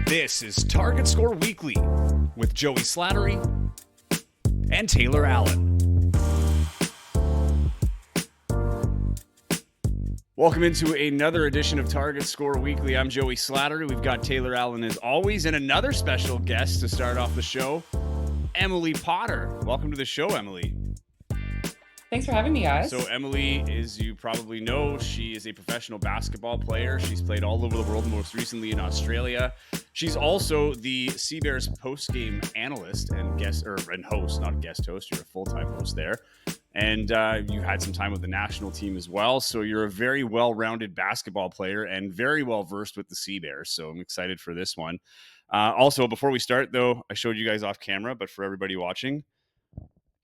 This is Target Score Weekly with Joey Slattery and Taylor Allen. Welcome into another edition of Target Score Weekly. I'm Joey Slattery. We've got Taylor Allen as always, and another special guest to start off the show, Emily Potter. Welcome to the show, Emily. Thanks for having me, guys. So Emily, as you probably know, she is a professional basketball player. She's played all over the world, most recently in Australia. She's also the Sea Bears Postgame analyst and host, not guest host. You're a full-time host there. And you had some time with the national team as well. So you're a very well-rounded basketball player and very well-versed with the Sea Bears. So I'm excited for this one. Also, before we start, though, I showed you guys off camera, but for everybody watching,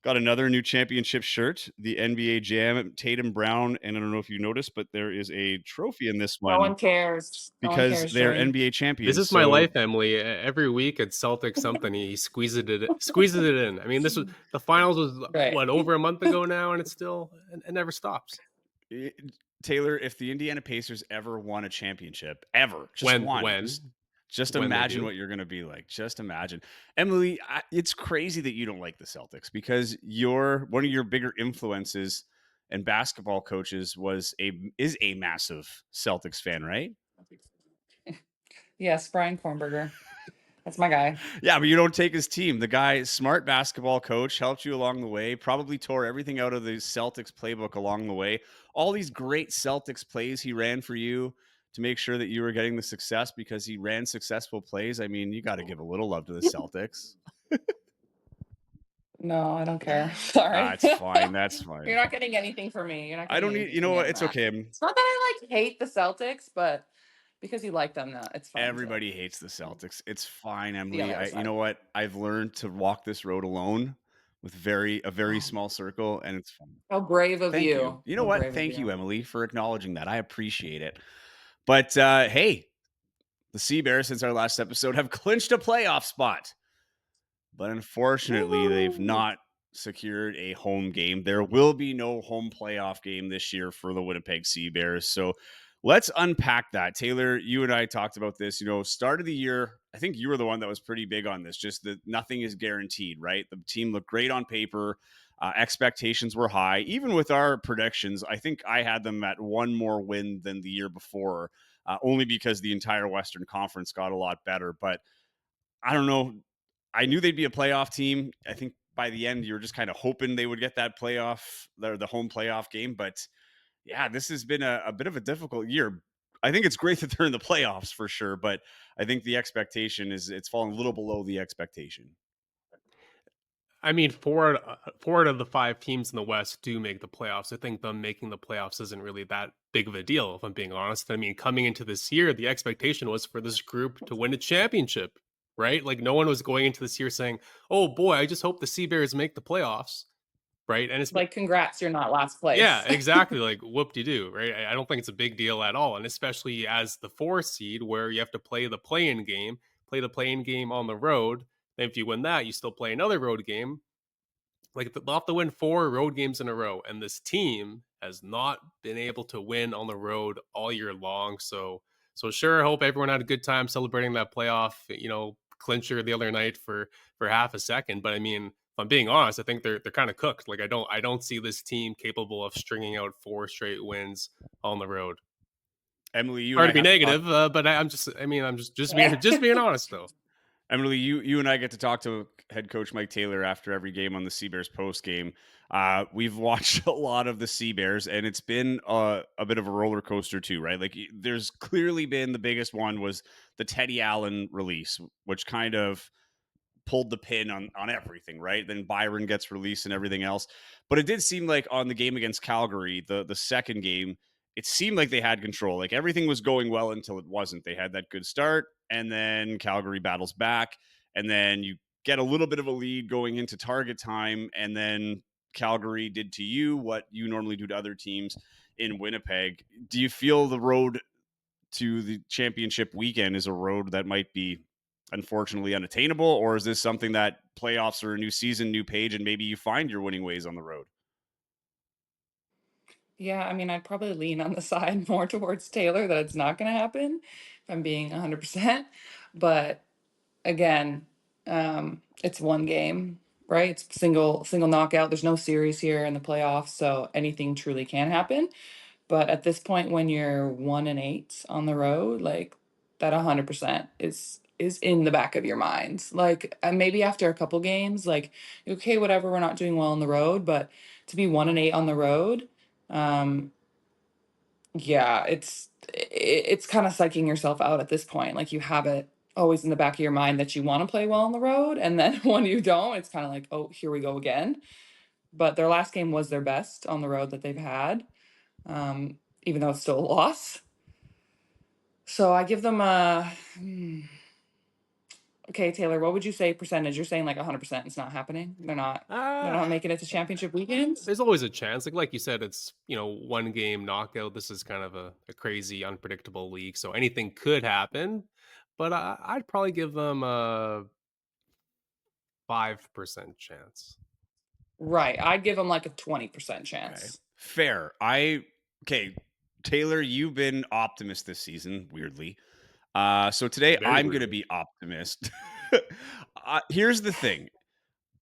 got another new championship shirt, the NBA Jam, Tatum Brown, and I don't know if you noticed, but there is a trophy in this one. No one cares. Because they're Joey. NBA champions. This is my life, Emily. Every week at Celtics something, he squeezes it in. I mean, the finals was over a month ago now, and it never stops. Taylor, if the Indiana Pacers ever won a championship, just imagine what you're going to be like. Just imagine. Emily, it's crazy that you don't like the Celtics because one of your bigger influences and basketball coaches is a massive Celtics fan, right? Yes, Brian Kornberger. That's my guy. Yeah, but you don't take his team. The guy, smart basketball coach, helped you along the way, probably tore everything out of the Celtics playbook along the way. All these great Celtics plays he ran for you to make sure that you were getting the success because he ran successful plays. I mean, you got to give a little love to the Celtics. No, I don't care. Sorry. That's fine. That's fine. You're not getting anything from me. You're not. I don't need. You know what? It's okay. It's not that I hate the Celtics, but because you like them, it's fine. Everybody hates the Celtics. It's fine, Emily. You know what? I've learned to walk this road alone with a very small circle, and it's fun. How brave of you. You know what? Thank you, Emily, for acknowledging that. I appreciate it. But hey, the Sea Bears, since our last episode, have clinched a playoff spot. But unfortunately, they've not secured a home game. There will be no home playoff game this year for the Winnipeg Sea Bears. So let's unpack that. Taylor, you and I talked about this, start of the year. I think you were the one that was pretty big on this, just that nothing is guaranteed, right? The team looked great on paper. Expectations were high. Even with our predictions, I think I had them at one more win than the year before, only because the entire Western Conference got a lot better. But I don't know. I knew they'd be a playoff team. I think by the end, you were just kind of hoping they would get that the home playoff game. But yeah, this has been a bit of a difficult year. I think it's great that they're in the playoffs for sure, but I think the expectation it's fallen a little below the expectation. I mean, four out of the 5 teams in the West do make the playoffs. I think them making the playoffs isn't really that big of a deal, if I'm being honest. I mean, coming into this year, the expectation was for this group to win a championship, right? Like, no one was going into this year saying, oh boy, I just hope the Sea Bears make the playoffs, right? And it's like, congrats, you're not last place. Yeah, exactly. Like, whoop-de-doo, right? I don't think it's a big deal at all. And especially as the 4 seed where you have to play the play-in game on the road. Then if you win that, you still play another road game. Like, they'll have to win 4 road games in a row. And this team has not been able to win on the road all year long. So sure, I hope everyone had a good time celebrating that playoff, clincher the other night for half a second. But I mean, if I'm being honest, I think they're kind of cooked. Like, I don't see this team capable of stringing out 4 straight wins on the road. Emily, you hard to be negative, but I'm just being honest though. Emily, you and I get to talk to head coach Mike Taylor after every game on the Sea Bears post game. We've watched a lot of the Sea Bears, and it's been a bit of a roller coaster too, right? Like, there's clearly been the biggest one was the Teddy Allen release, which kind of pulled the pin on everything, right? Then Byron gets released and everything else. But it did seem like on the game against Calgary, the second game, it seemed like they had control. Like, everything was going well until it wasn't. They had that good start, and then Calgary battles back, and then you get a little bit of a lead going into target time, and then Calgary did to you what you normally do to other teams in Winnipeg. Do you feel the road to the championship weekend is a road that might be unfortunately unattainable, or is this something that playoffs are a new season, new page, and maybe you find your winning ways on the road? Yeah, I mean, I'd probably lean on the side more towards Taylor that it's not going to happen, if I'm being 100%. But again, it's one game, right? It's single knockout. There's no series here in the playoffs, so anything truly can happen. But at this point, when you're 1-8 on the road, like that 100% is in the back of your mind. Like maybe after a couple games, like okay, whatever, we're not doing well on the road, but to be 1-8 on the road, um, yeah, it's kind of psyching yourself out at this point. Like you have it always in the back of your mind that you want to play well on the road, and then when you don't, it's kind of like, oh, here we go again. But their last game was their best on the road that they've had, even though it's still a loss. So I give them a okay, Taylor, what would you say percentage? You're saying like 100% it's not happening. They're Uh, not making it to championship weekends. there's always a chance. Like you said, it's, one game knockout. This is kind of a crazy, unpredictable league, so anything could happen. But I'd probably give them a 5% chance. Right. I'd give them like a 20% Okay. chance. Fair. Okay, Taylor, you've been optimist this season, weirdly. So today Very I'm gonna weirdly. be optimist. Here's the thing.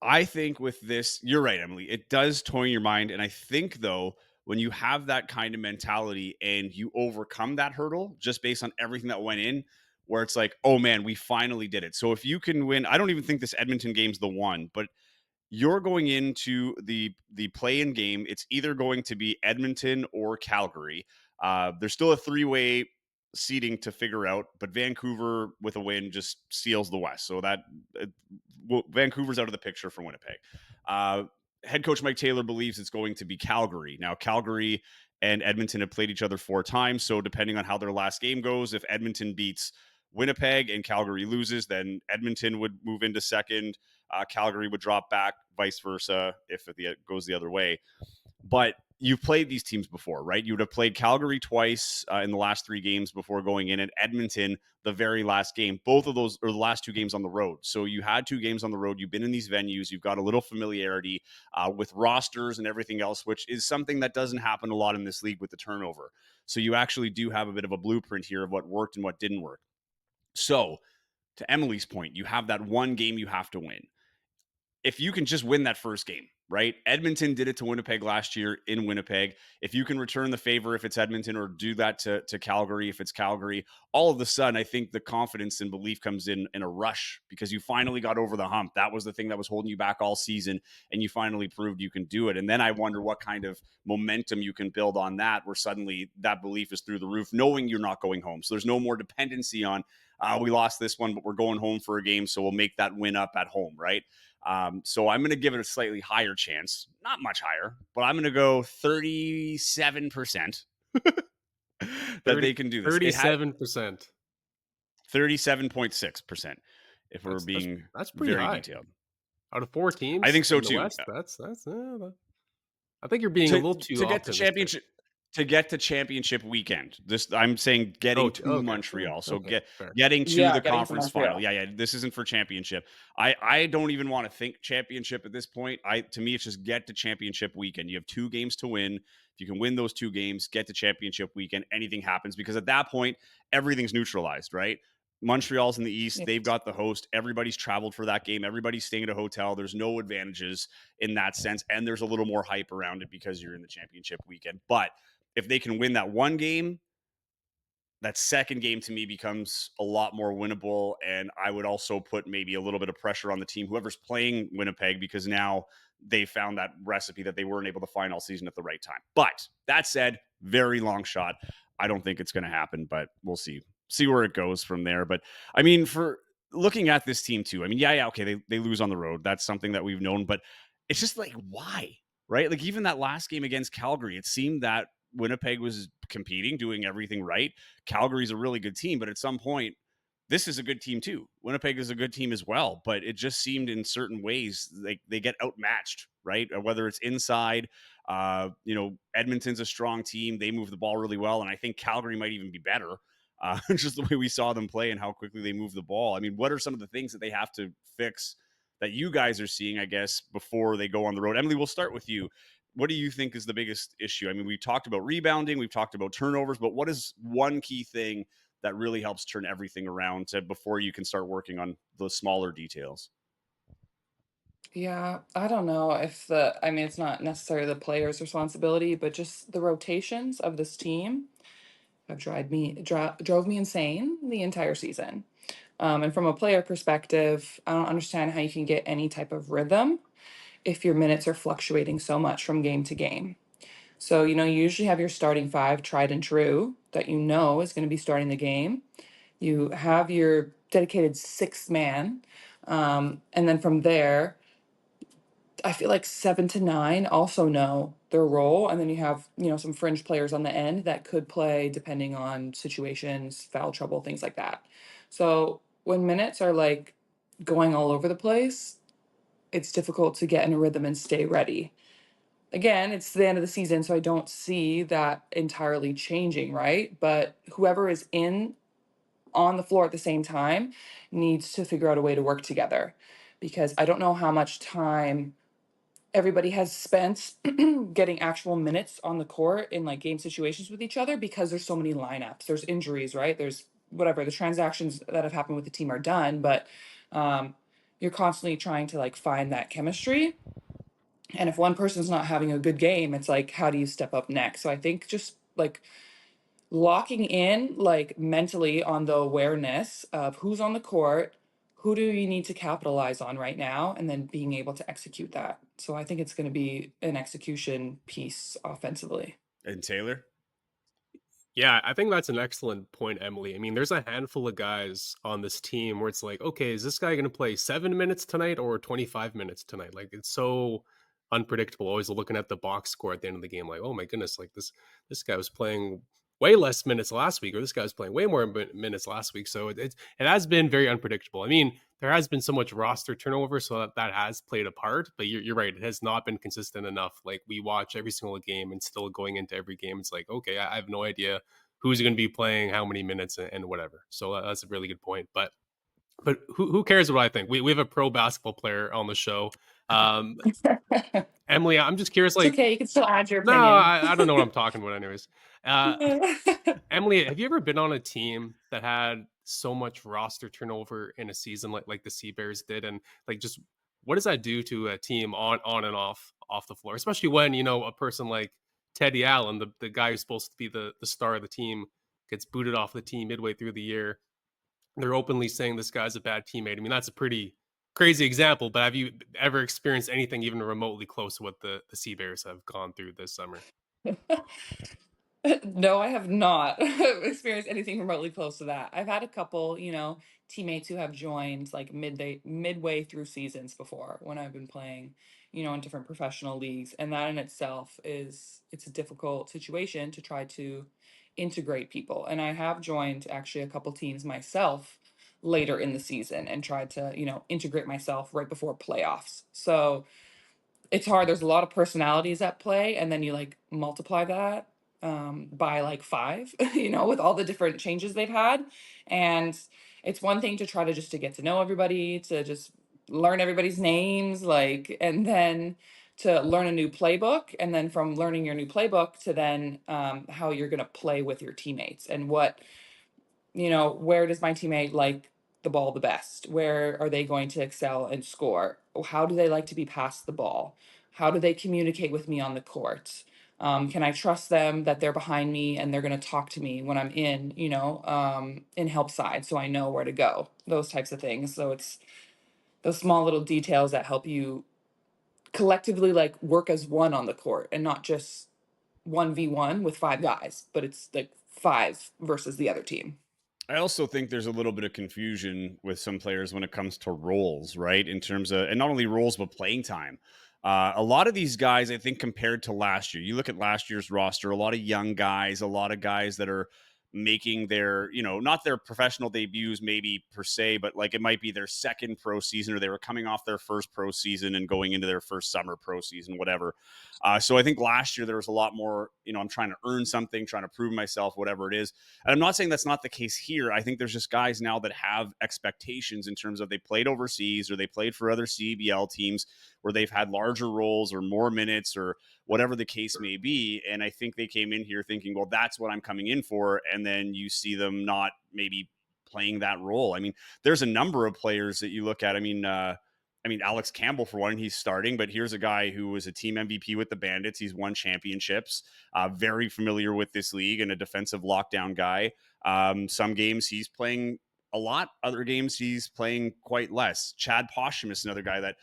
I think with this, you're right, Emily. It does toy your mind. And I think though, when you have that kind of mentality and you overcome that hurdle just based on everything that went in, where it's like, oh man, we finally did it. So if you can win, I don't even think this Edmonton game's the one, but you're going into the play-in game. It's either going to be Edmonton or Calgary. There's still a three-way seating to figure out, but Vancouver with a win just seals the West. So that Vancouver's out of the picture for Winnipeg. Uh, Head coach Mike Taylor believes it's going to be Calgary. Now, Calgary and Edmonton have played each other 4 times. So depending on how their last game goes, if Edmonton beats Winnipeg and Calgary loses, then Edmonton would move into second. Calgary would drop back, vice versa, if it goes the other way. But you've played these teams before, right? You would have played Calgary twice in the last 3 games before going in, and Edmonton the very last game. Both of those are the last 2 games on the road. So you had 2 games on the road. You've been in these venues. You've got a little familiarity with rosters and everything else, which is something that doesn't happen a lot in this league with the turnover. So you actually do have a bit of a blueprint here of what worked and what didn't work. So to Emily's point, you have that one game you have to win. If you can just win that first game, right? Edmonton did it to Winnipeg last year in Winnipeg. If you can return the favor if it's Edmonton, or do that to Calgary if it's Calgary, all of a sudden I think the confidence and belief comes in a rush because you finally got over the hump. That was the thing that was holding you back all season, and you finally proved you can do it. And then I wonder what kind of momentum you can build on that, where suddenly that belief is through the roof, knowing you're not going home. So there's no more dependency on we lost this one, but we're going home for a game, so we'll make that win up at home, right? So I'm going to give it a slightly higher chance, not much higher, but I'm going to go 37% that 30, they can do this. It had 37%. 37.6% if we're That's that's being that's pretty very high. detailed. Out of 4 I teams think so in the too. West, I think you're being a little too To get to optimistic. championship weekend. This I'm saying getting to Okay. Montreal. So Okay, fair. getting to Yeah, the getting to conference final. Montreal. Yeah, yeah. This isn't for championship. I don't even want to think championship at this point. To me, it's just get to championship weekend. You have 2 games to win. If you can win those 2 games, get to championship weekend, anything happens, because at that point, everything's neutralized, right? Montreal's in the East. Yeah. They've got the host. Everybody's traveled for that game. Everybody's staying at a hotel. There's no advantages in that sense. And there's a little more hype around it because you're in the championship weekend. But if they can win that one game, that second game to me becomes a lot more winnable. And I would also put maybe a little bit of pressure on the team, whoever's playing Winnipeg, because now they found that recipe that they weren't able to find all season at the right time. But that said, very long shot. I don't think it's going to happen, but we'll see where it goes from there. But I mean, for looking at this team too, I mean, yeah, okay, they lose on the road. That's something that we've known, but it's just like, why? Right? Like even that last game against Calgary, it seemed that Winnipeg was competing, doing everything right. Calgary's a really good team, but at some point, this is a good team too. Winnipeg is a good team as well, but it just seemed in certain ways like they get outmatched, right? Whether it's inside, Edmonton's a strong team. They move the ball really well, and I think Calgary might even be better. Just the way we saw them play and how quickly they move the ball. I mean, what are some of the things that they have to fix that you guys are seeing, I guess, before they go on the road? Emily, we'll start with you. What do you think is the biggest issue? I mean, we talked about rebounding, we've talked about turnovers, but what is one key thing that really helps turn everything around to before you can start working on those smaller details. Yeah, I don't know if I mean, it's not necessarily the player's responsibility, but just the rotations of this team have drove me insane the entire season. And from a player perspective, I don't understand how you can get any type of rhythm if your minutes are fluctuating so much from game to game. So, you usually have your starting five tried and true that you know is going to be starting the game. You have your dedicated sixth man. And then from there, I feel like 7 to 9 also know their role. And then you have, some fringe players on the end that could play depending on situations, foul trouble, things like that. So when minutes are like going all over the place, it's difficult to get in a rhythm and stay ready. Again, it's the end of the season, so I don't see that entirely changing, right? But whoever is in on the floor at the same time needs to figure out a way to work together because I don't know how much time everybody has spent getting actual minutes on the court in like game situations with each other because there's so many lineups. There's injuries, right? There's whatever the transactions that have happened with the team are done, but um, you're constantly trying to like find that chemistry. And if one person's not having a good game, it's like, how do you step up next? So I think just like locking in, like mentally on the awareness of who's on the court, who do you need to capitalize on right now, and then being able to execute that. So I think it's going to be an execution piece offensively. And Taylor? Yeah, I think that's an excellent point, Emily. I mean, there's a handful of guys on this team where it's like, okay, is this guy going to play 7 minutes tonight or 25 minutes tonight? Like, it's so unpredictable. Always looking at the box score at the end of the game, like, oh my goodness, like this guy was playing way less minutes last week, or this guy was playing way more minutes last week. So it has been very unpredictable. I mean, there has been so much roster turnover, so that has played a part. But you're right; it has not been consistent enough. Like we watch every single game, and still going into every game, it's like, okay, I have no idea who's going to be playing how many minutes and whatever. So that's a really good point. But who cares what I think? We have a pro basketball player on the show. Um, It's Emily, I'm just curious. Like, okay. You can still add your no, opinion. I don't know what I'm talking about. Anyways, uh, Emily, have you ever been on a team that had so much roster turnover in a season like the Sea Bears did, and like just what does that do to a team on and off the floor, especially when a person like Teddy Allen, the guy who's supposed to be the star of the team, gets booted off the team midway through the year. They're openly saying this guy's a bad teammate. I mean, that's a pretty crazy example, but have you ever experienced anything even remotely close to what the Sea Bears have gone through this summer? No, I have not experienced anything remotely close to that. I've had a couple, teammates who have joined like midway through seasons before when I've been playing, in different professional leagues, and that in itself it's a difficult situation to try to integrate people. And I have joined actually a couple teams myself later in the season and tried to, integrate myself right before playoffs. So, it's hard. There's a lot of personalities at play, and then you like multiply that by like five, with all the different changes they've had. And it's one thing to try to just to get to know everybody, to just learn everybody's names, like, and then to learn a new playbook, and then from learning your new playbook to then how you're gonna play with your teammates and where does my teammate like the ball the best? Where are they going to excel and score? How do they like to be passed the ball? How do they communicate with me on the court? Can I trust them that they're behind me and they're going to talk to me when I'm in help side so I know where to go? Those types of things. So it's those small little details that help you collectively like work as one on the court and not just 1v1 with five guys, but it's like five versus the other team. I also think there's a little bit of confusion with some players when it comes to roles, right? In terms of, and not only roles, but playing time. A lot of these guys, I think, compared to last year, you look at last year's roster, a lot of young guys, a lot of guys that are making their, not their professional debuts, maybe per se, but like it might be their second pro season or they were coming off their first pro season and going into their first summer pro season, whatever. So I think last year there was a lot more, I'm trying to earn something, trying to prove myself, whatever it is. And I'm not saying that's not the case here. I think there's just guys now that have expectations in terms of they played overseas or they played for other CBL teams where they've had larger roles or more minutes or whatever the case may be. And I think they came in here thinking, well, that's what I'm coming in for. And then you see them not maybe playing that role. I mean, there's a number of players that you look at. I mean, Alex Campbell, for one, he's starting, but here's a guy who was a team MVP with the Bandits. He's won championships, very familiar with this league, and a defensive lockdown guy. Some games he's playing a lot, other games he's playing quite less. Chad Posthumous, another guy that,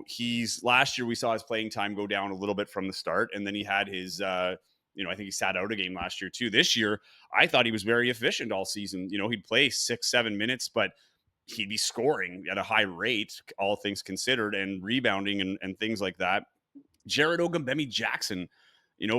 he's last year we saw his playing time go down a little bit from the start, and then he had his, I think he sat out a game last year too. This year, I thought he was very efficient all season. He'd play 6-7 minutes, but he'd be scoring at a high rate, all things considered, and rebounding and things like that. Jared Ogambemi Jackson,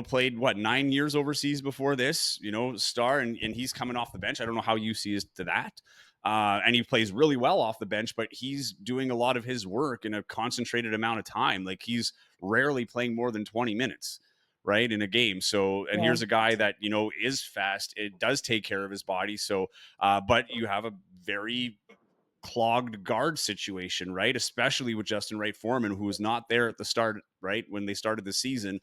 played what, 9 years overseas before this, star, and he's coming off the bench. I don't know how UC is to that. And he plays really well off the bench, but he's doing a lot of his work in a concentrated amount of time. Like, he's rarely playing more than 20 minutes, right, in a game. So, and Yeah. here's a guy that, is fast. It does take care of his body. So, but you have a very clogged guard situation, right? Especially with Justin Wright Foreman, who was not there at the start, right? When they started the season,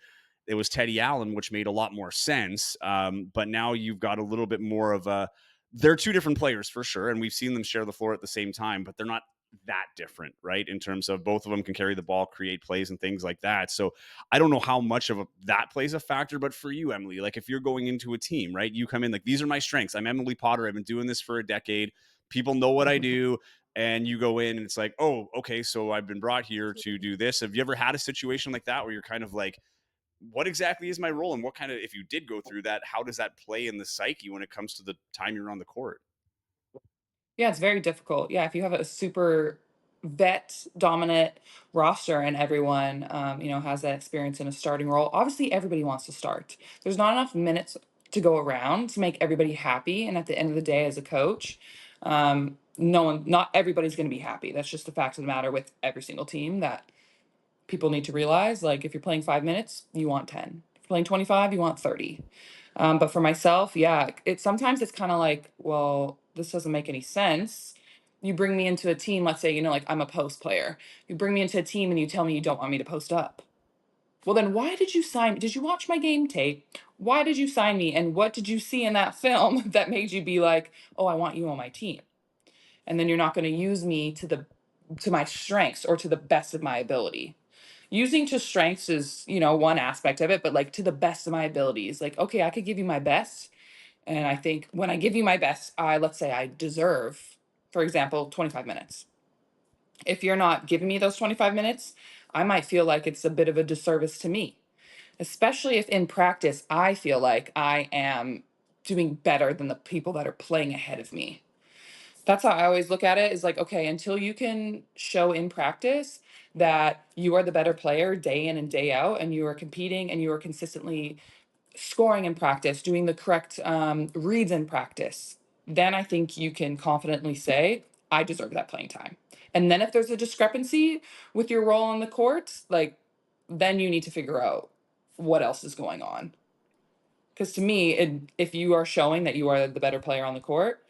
it was Teddy Allen, which made a lot more sense. But now you've got a little bit more of a, they're two different players for sure. And we've seen them share the floor at the same time, but they're not that different, right? In terms of both of them can carry the ball, create plays and things like that. So I don't know how much of that plays a factor, but for you, Emily, like if you're going into a team, right, you come in like, these are my strengths. I'm Emily Potter. I've been doing this for a decade. People know what I do. And you go in and it's like, oh, okay, so I've been brought here to do this. Have you ever had a situation like that where you're kind of like, what exactly is my role? And what kind of, if you did go through that, how does that play in the psyche when it comes to the time you're on the court? Yeah, it's very difficult. Yeah, if you have a super vet dominant roster and everyone, has that experience in a starting role, obviously everybody wants to start. There's not enough minutes to go around to make everybody happy. And at the end of the day, as a coach, not everybody's going to be happy. That's just the fact of the matter with every single team that people need to realize. Like, if you're playing 5 minutes, you want 10. If you're playing 25, you want 30. But for myself, yeah, sometimes it's kind of like, well, this doesn't make any sense. You bring me into a team, let's say, like I'm a post player. You bring me into a team and you tell me you don't want me to post up. Well, then why did you sign? Did you watch my game tape? Why did you sign me? And what did you see in that film that made you be like, oh, I want you on my team? And then you're not going to use me to my strengths or to the best of my ability. Using to strengths is, one aspect of it, but like to the best of my abilities. Like, okay, I could give you my best, and I think when I give you my best, let's say I deserve, for example, 25 minutes. If you're not giving me those 25 minutes, I might feel like it's a bit of a disservice to me, especially if in practice I feel like I am doing better than the people that are playing ahead of me. That's how I always look at it, is like, okay, until you can show in practice that you are the better player day in and day out, and you are competing and you are consistently scoring in practice, doing the correct reads in practice, then I think you can confidently say, I deserve that playing time. And then if there's a discrepancy with your role on the court, like, then you need to figure out what else is going on. Because to me, if you are showing that you are the better player on the court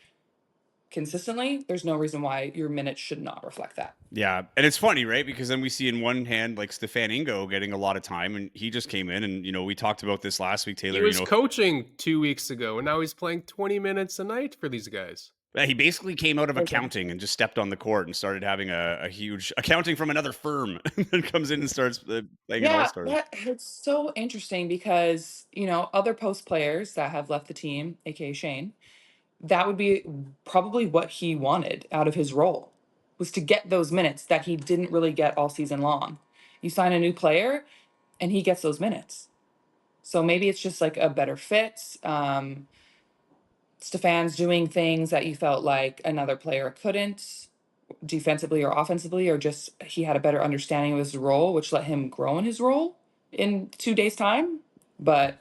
consistently, there's no reason why your minutes should not reflect that. Yeah. And it's funny, right? Because then we see in one hand, like Stefan Ingo getting a lot of time, and he just came in and, we talked about this last week, He Taylor, was coaching 2 weeks ago, and now he's playing 20 minutes a night for these guys. he basically came out of Okay. accounting and just stepped on the court and started having a huge accounting from another firm and comes in and starts playing an all Yeah, star. it's so interesting because, other post players that have left the team, aka Shane, that would be probably what he wanted out of his role, was to get those minutes that he didn't really get all season long. You sign a new player and he gets those minutes. So maybe it's just like a better fit. Stefan's doing things that you felt like another player couldn't, defensively or offensively, or just he had a better understanding of his role, which let him grow in his role in 2 days' time. But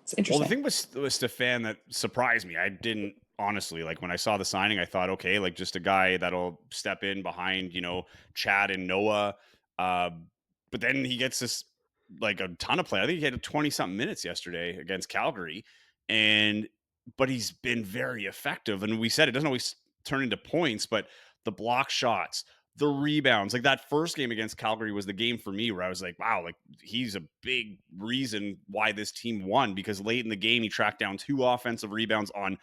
it's Well, the interesting. thing with Stefan that surprised me, I didn't honestly like when I saw the signing. I thought, okay, like just a guy that'll step in behind, Chad and Noah. Uh, but then he gets this like a ton of play. I think he had 20 something minutes yesterday against Calgary, and but he's been very effective. And we said it doesn't always turn into points, but the block shots, the rebounds, like that first game against Calgary was the game for me where I was like, wow, like he's a big reason why this team won, because late in the game he tracked down 2 offensive rebounds on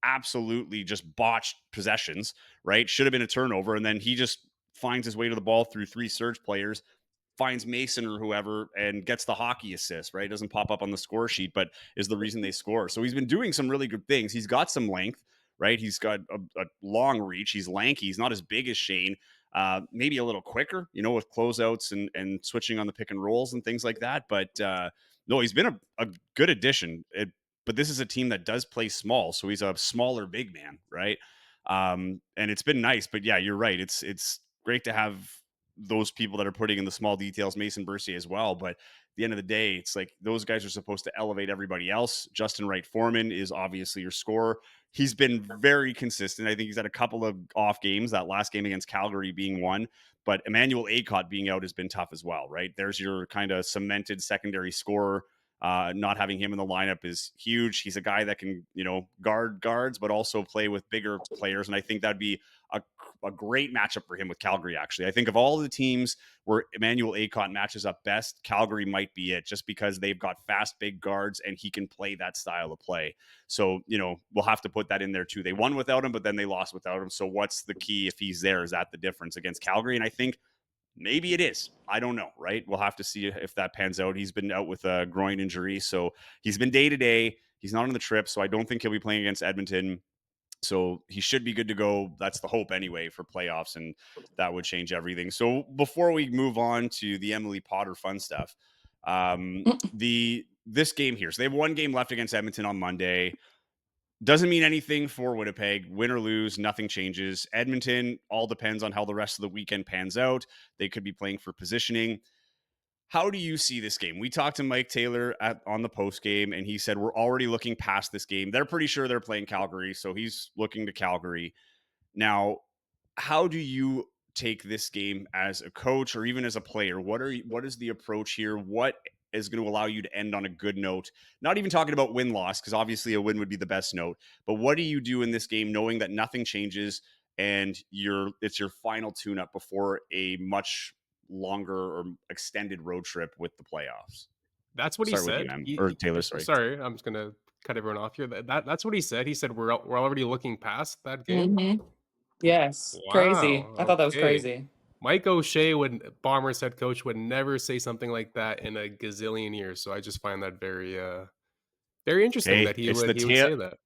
absolutely just botched possessions, right? Should have been a turnover. And then he just finds his way to the ball through three surge players, finds Mason or whoever, and gets the hockey assist, right? Doesn't pop up on the score sheet, but is the reason they score. So he's been doing some really good things. He's got some length, right? He's got a long reach. He's lanky. He's not as big as Shane. Maybe a little quicker, with closeouts and switching on the pick and rolls and things like that. But no, he's been a good addition. But this is a team that does play small, so he's a smaller big man, right? And it's been nice. But yeah, you're right. It's great to have those people that are putting in the small details, Mason Bercier as well. But at the end of the day, it's like those guys are supposed to elevate everybody else. Justin Wright Foreman is obviously your scorer. He's been very consistent. I think he's had a couple of off games, that last game against Calgary being one, but Emmanuel Acott being out has been tough as well, right? There's your kind of cemented secondary scorer. Not having him in the lineup is huge. He's a guy that can, guard guards, but also play with bigger players. And I think that'd be a great matchup for him with Calgary, actually. I think of all the teams where Emmanuel Acott matches up best, Calgary might be it, just because they've got fast, big guards and he can play that style of play. So, we'll have to put that in there too. They won without him, but then they lost without him. So what's the key if he's there? Is that the difference against Calgary? And I think maybe it is. I don't know, right? We'll have to see if that pans out. He's been out with a groin injury, so he's been day to day. He's not on the trip, so I don't think he'll be playing against Edmonton. So he should be good to go. That's the hope anyway for playoffs, and that would change everything. So before we move on to the Emily Potter fun stuff, this game here. So they have one game left against Edmonton on Monday. Doesn't mean anything for Winnipeg. Win or lose, nothing changes. Edmonton, all depends on how the rest of the weekend pans out. They could be playing for positioning. How do you see this game? We talked to Mike Taylor on the post game, and he said we're already looking past this game. They're pretty sure they're playing Calgary, so he's looking to Calgary. Now, how do you take this game as a coach or even as a player? What is the approach here? What is going to allow you to end on a good note? Not even talking about win-loss, because obviously a win would be the best note. But what do you do in this game knowing that nothing changes and it's your final tune-up before a much longer or extended road trip with the playoffs? That's what he Start with you, said. man. Or Taylor, sorry. Sorry, I'm just gonna cut everyone off here. That's what he said. He said we're already looking past that game. Mhm. Yes, crazy. I Wow. thought that was Okay. crazy. Mike O'Shea Bombers head coach would never say something like that in a gazillion years. So I just find that very interesting Hey, that he would say that.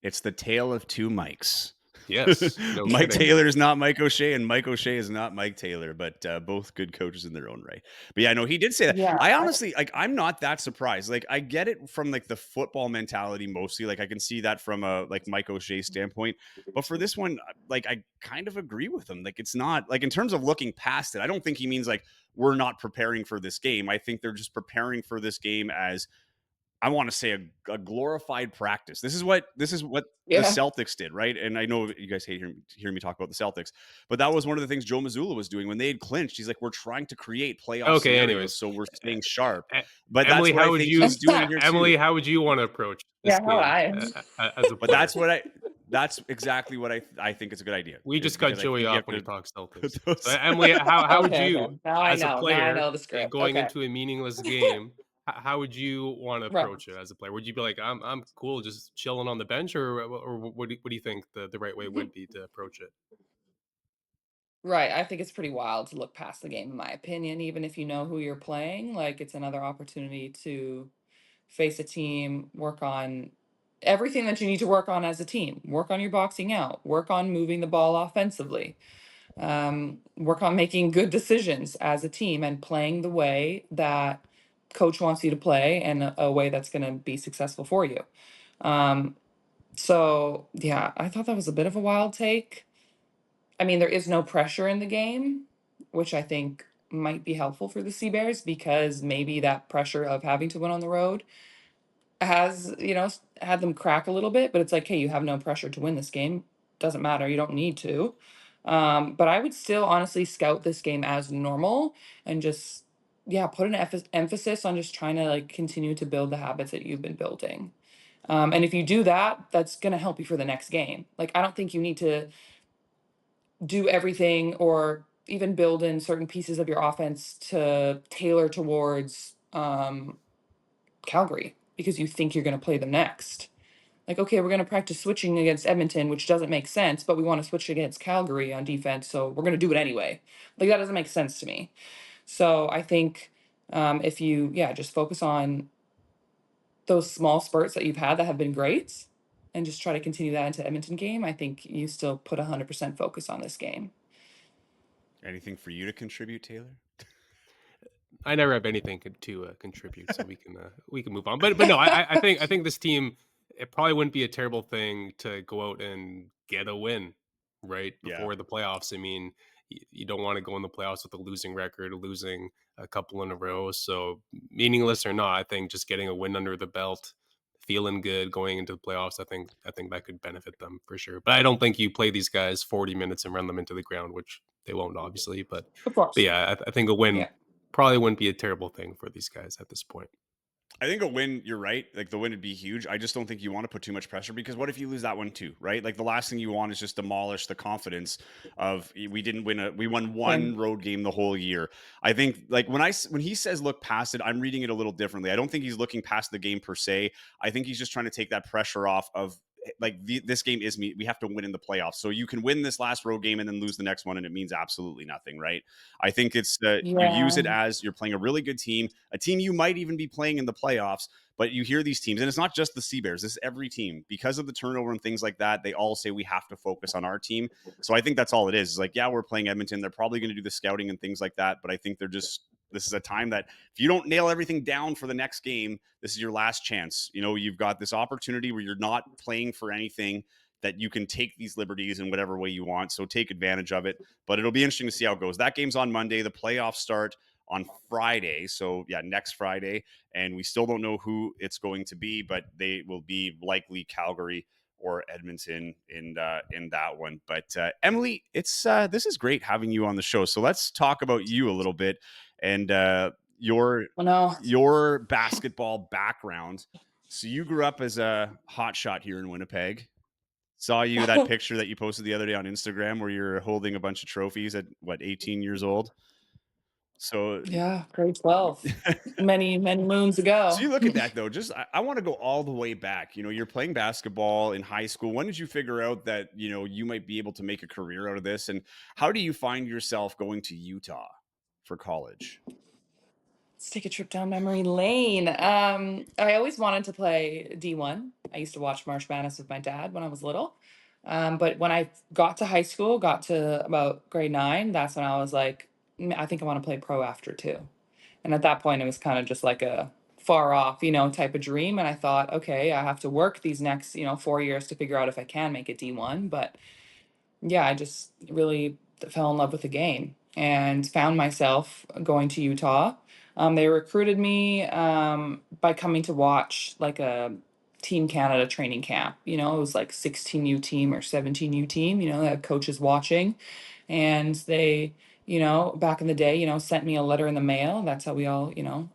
it's the tale of two Mikes. Yes, no Mike kidding. Taylor is not Mike O'Shea, and Mike O'Shea is not Mike Taylor, but both good coaches in their own right. But yeah, no, he did say that. Yeah, I honestly, I'm not that surprised. Like, I get it from like the football mentality mostly. Like, I can see that from a like Mike O'Shea standpoint. But for this one, like, I kind of agree with him. Like, it's not like in terms of looking past it. I don't think he means like we're not preparing for this game. I think they're just preparing for this game as I want to say a glorified practice. This is what the yeah, Celtics did, right? And I know you guys hate hearing me talk about the Celtics, but that was one of the things Joe Mazzulla was doing when they had clinched. He's like, we're trying to create playoff Okay, scenarios, anyways. so we're staying sharp. E But that's Emily, what I how would think you he's doing here Emily, too. how would you wanna approach this yeah, how game I as a But player? that's exactly what I think is a good idea, We is just cut because I Joey think you off have when he to talks put Celtics. So, those. Emily, how would Okay, you, okay. Now I as a know. Now I player, know the script. going Okay. into a meaningless game, how would you wanna Right. approach it as a player? Would you be like, "I'm cool just chilling on the bench," or what do you think the right way would be to approach it? Right. I think it's pretty wild to look past the game, in my opinion, even if you know who you're playing. Like, it's another opportunity to face a team, work on everything that you need to work on as a team. Work on your boxing out, work on moving the ball offensively, work on making good decisions as a team and playing the way that coach wants you to play and a way that's going to be successful for you. Um, so, yeah, I thought that was a bit of a wild take. I mean, there is no pressure in the game, which I think might be helpful for the Sea Bears because maybe that pressure of having to win on the road has, had them crack a little bit, but it's like, hey, you have no pressure to win this game. Doesn't matter. You don't need to. But I would still honestly scout this game as normal and just, yeah, put an emphasis on just trying to like continue to build the habits that you've been building. And if you do that, that's going to help you for the next game. Like, I don't think you need to do everything or even build in certain pieces of your offense to tailor towards Calgary because you think you're going to play them next. Like, okay, we're going to practice switching against Edmonton, which doesn't make sense, but we want to switch against Calgary on defense, so we're going to do it anyway. Like, that doesn't make sense to me. So I think if you, yeah, just focus on those small spurts that you've had that have been great and just try to continue that into Edmonton game, I think you still put 100% focus on this game. Anything for you to contribute, Taylor? I never have anything to contribute, so we can move on. But no, I think this team, it probably wouldn't be a terrible thing to go out and get a win right Yeah. before the playoffs. I mean, you don't want to go in the playoffs with a losing record, losing a couple in a row. So meaningless or not, I think just getting a win under the belt, feeling good going into the playoffs, I think that could benefit them for sure. But I don't think you play these guys 40 minutes and run them into the ground, which they won't obviously. Of But course. yeah, I think a win Yeah. probably wouldn't be a terrible thing for these guys at this point. I think a win, you're right. Like the win would be huge. I just don't think you want to put too much pressure because what if you lose that one too, right? Like the last thing you want is just demolish the confidence of we didn't win we won Right. one road game the whole year. I think like when he says look past it, I'm reading it a little differently. I don't think he's looking past the game per se. I think he's just trying to take that pressure off of like this game is me. We have to win in the playoffs. So you can win this last road game and then lose the next one, and it means absolutely nothing, right? I think it's you use Yeah. it as you're playing a really good team, a team you might even be playing in the playoffs. But you hear these teams, and it's not just the Sea Bears. This is every team because of the turnover and things like that. They all say we have to focus on our team. So I think that's all it is. It's like, yeah, we're playing Edmonton. They're probably going to do the scouting and things like that. But I think they're just this is a time that if you don't nail everything down for the next game, this is your last chance. You know, you've got this opportunity where you're not playing for anything that you can take these liberties in whatever way you want. So take advantage of it. But it'll be interesting to see how it goes. That game's on Monday. The playoffs start on Friday. So yeah, next Friday. And we still don't know who it's going to be, but they will be likely Calgary or Edmonton in that one. But Emily, it's this is great having you on the show. So let's talk about you a little bit and Well, no. your basketball background. So you grew up as a hot shot here in Winnipeg. Saw you that picture that you posted the other day on Instagram where you're holding a bunch of trophies at what 18 years old. So Yeah, grade 12. Many, many moons so ago. you look at that though. Just I want to go all the way back. You know, you're playing basketball in high school. When did you figure out that you might be able to make a career out of this? And how do you find yourself going to Utah for college? Let's take a trip down memory lane. I always wanted to play D1. I used to watch March Madness with my dad when I was little. But when I got to high school, got to about grade 9, that's when I was like, I think I want to play pro after too." And at that point, it was kind of just like a far off, type of dream. And I thought, okay, I have to work these next, 4 years to figure out if I can make it D1. But yeah, I just really fell in love with the game and found myself going to Utah. They recruited me by coming to watch like a Team Canada training camp. It was like 16U team or 17U team, that coaches watching. And they, back in the day, sent me a letter in the mail. That's how we all,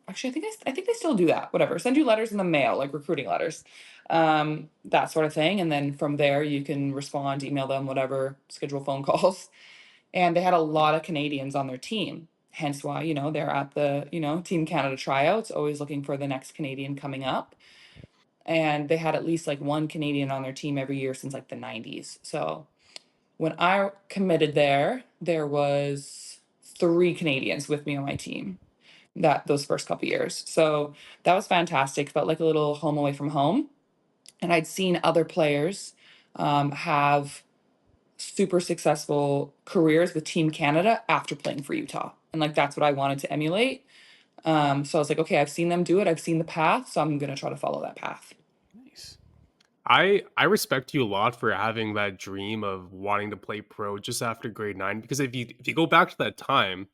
actually, I think they still do that. Whatever. Send you letters in the mail, like recruiting letters, that sort of thing. And then from there, you can respond, email them, whatever, schedule phone calls. And they had a lot of Canadians on their team. Hence why, they're at the, Team Canada tryouts, always looking for the next Canadian coming up. And they had at least like one Canadian on their team every year since like the 90s. So when I committed there, there was 3 Canadians with me on my team that those first couple years. So that was fantastic. Felt like a little home away from home. And I'd seen other players have super successful careers with Team Canada after playing for Utah. And like that's what I wanted to emulate. So I was like, okay, I've seen them do it. I've seen the path. So I'm gonna try to follow that path. Nice. I respect you a lot for having that dream of wanting to play pro just after grade 9 because if you go back to that time,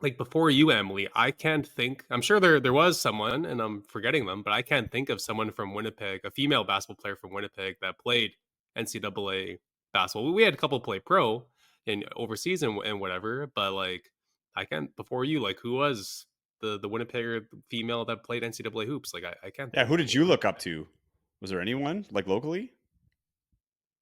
like before you, Emily, I can't think. I'm sure there was someone, and I'm forgetting them, but I can't think of someone from Winnipeg, a female basketball player from Winnipeg that played NCAA basketball. We had a couple play pro in overseas and whatever, but like I can't before you. Like who was the Winnipeg female that played NCAA hoops? Like I can't Yeah, think who of did you anyone. look up to? Was there anyone like locally?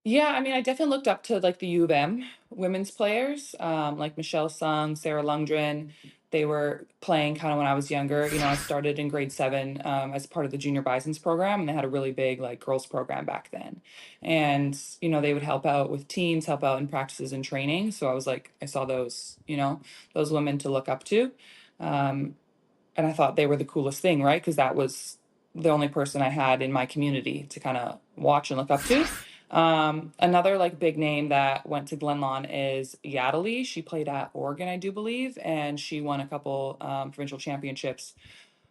Yeah, I mean, I definitely looked up to like the U of M women's players, like Michelle Sung, Sarah Lundgren. they were playing kind of when I was younger. I started in grade 7 as part of the Junior Bisons program, and they had a really big like girls program back then. And they would help out with teams, help out in practices and training. So I was like, I saw those women to look up to. Um, and I thought they were the coolest thing, right? Because that was the only person I had in my community to kind of watch and look up to. Another like big name that went to Glenlawn is Yadley. She played at Oregon, I do believe, and she won a couple provincial championships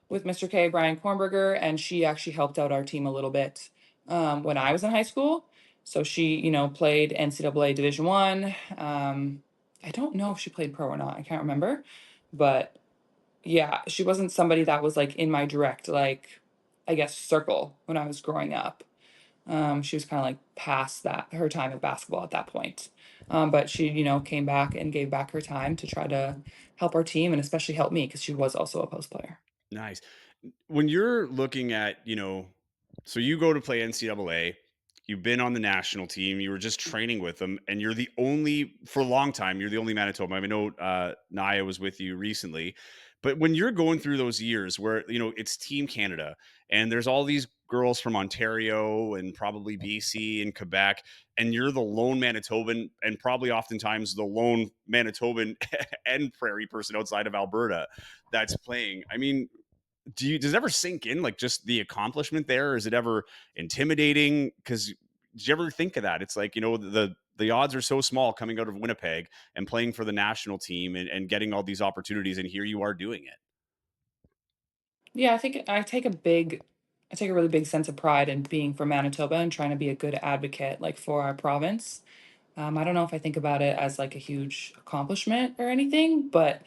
with Mr. K, Brian Kornberger, and she actually helped out our team a little bit when I was in high school. So she, played NCAA Division One. I don't know if she played pro or not. I can't remember, but yeah, she wasn't somebody that was like in my direct, like, I guess, circle when I was growing up. She was kind of like past that her time of basketball at that point. But she, came back and gave back her time to try to help our team and especially help me because she was also a post player. Nice. When you're looking at, so you go to play NCAA, you've been on the national team, you were just training with them, and you're the only, for a long time, you're the only Manitoba. I know Naya was with you recently, but when you're going through those years where, it's Team Canada and there's all these girls from Ontario and probably BC and Quebec, and you're the lone Manitoban and probably oftentimes the lone Manitoban and prairie person outside of Alberta that's playing. I mean, does it ever sink in, like, just the accomplishment there? Is it ever intimidating? Because did you ever think of that? It's like, the odds are so small coming out of Winnipeg and playing for the national team and getting all these opportunities, and here you are doing it. Yeah, I think I take a really big sense of pride in being from Manitoba and trying to be a good advocate like for our province. I don't know if I think about it as like a huge accomplishment or anything, but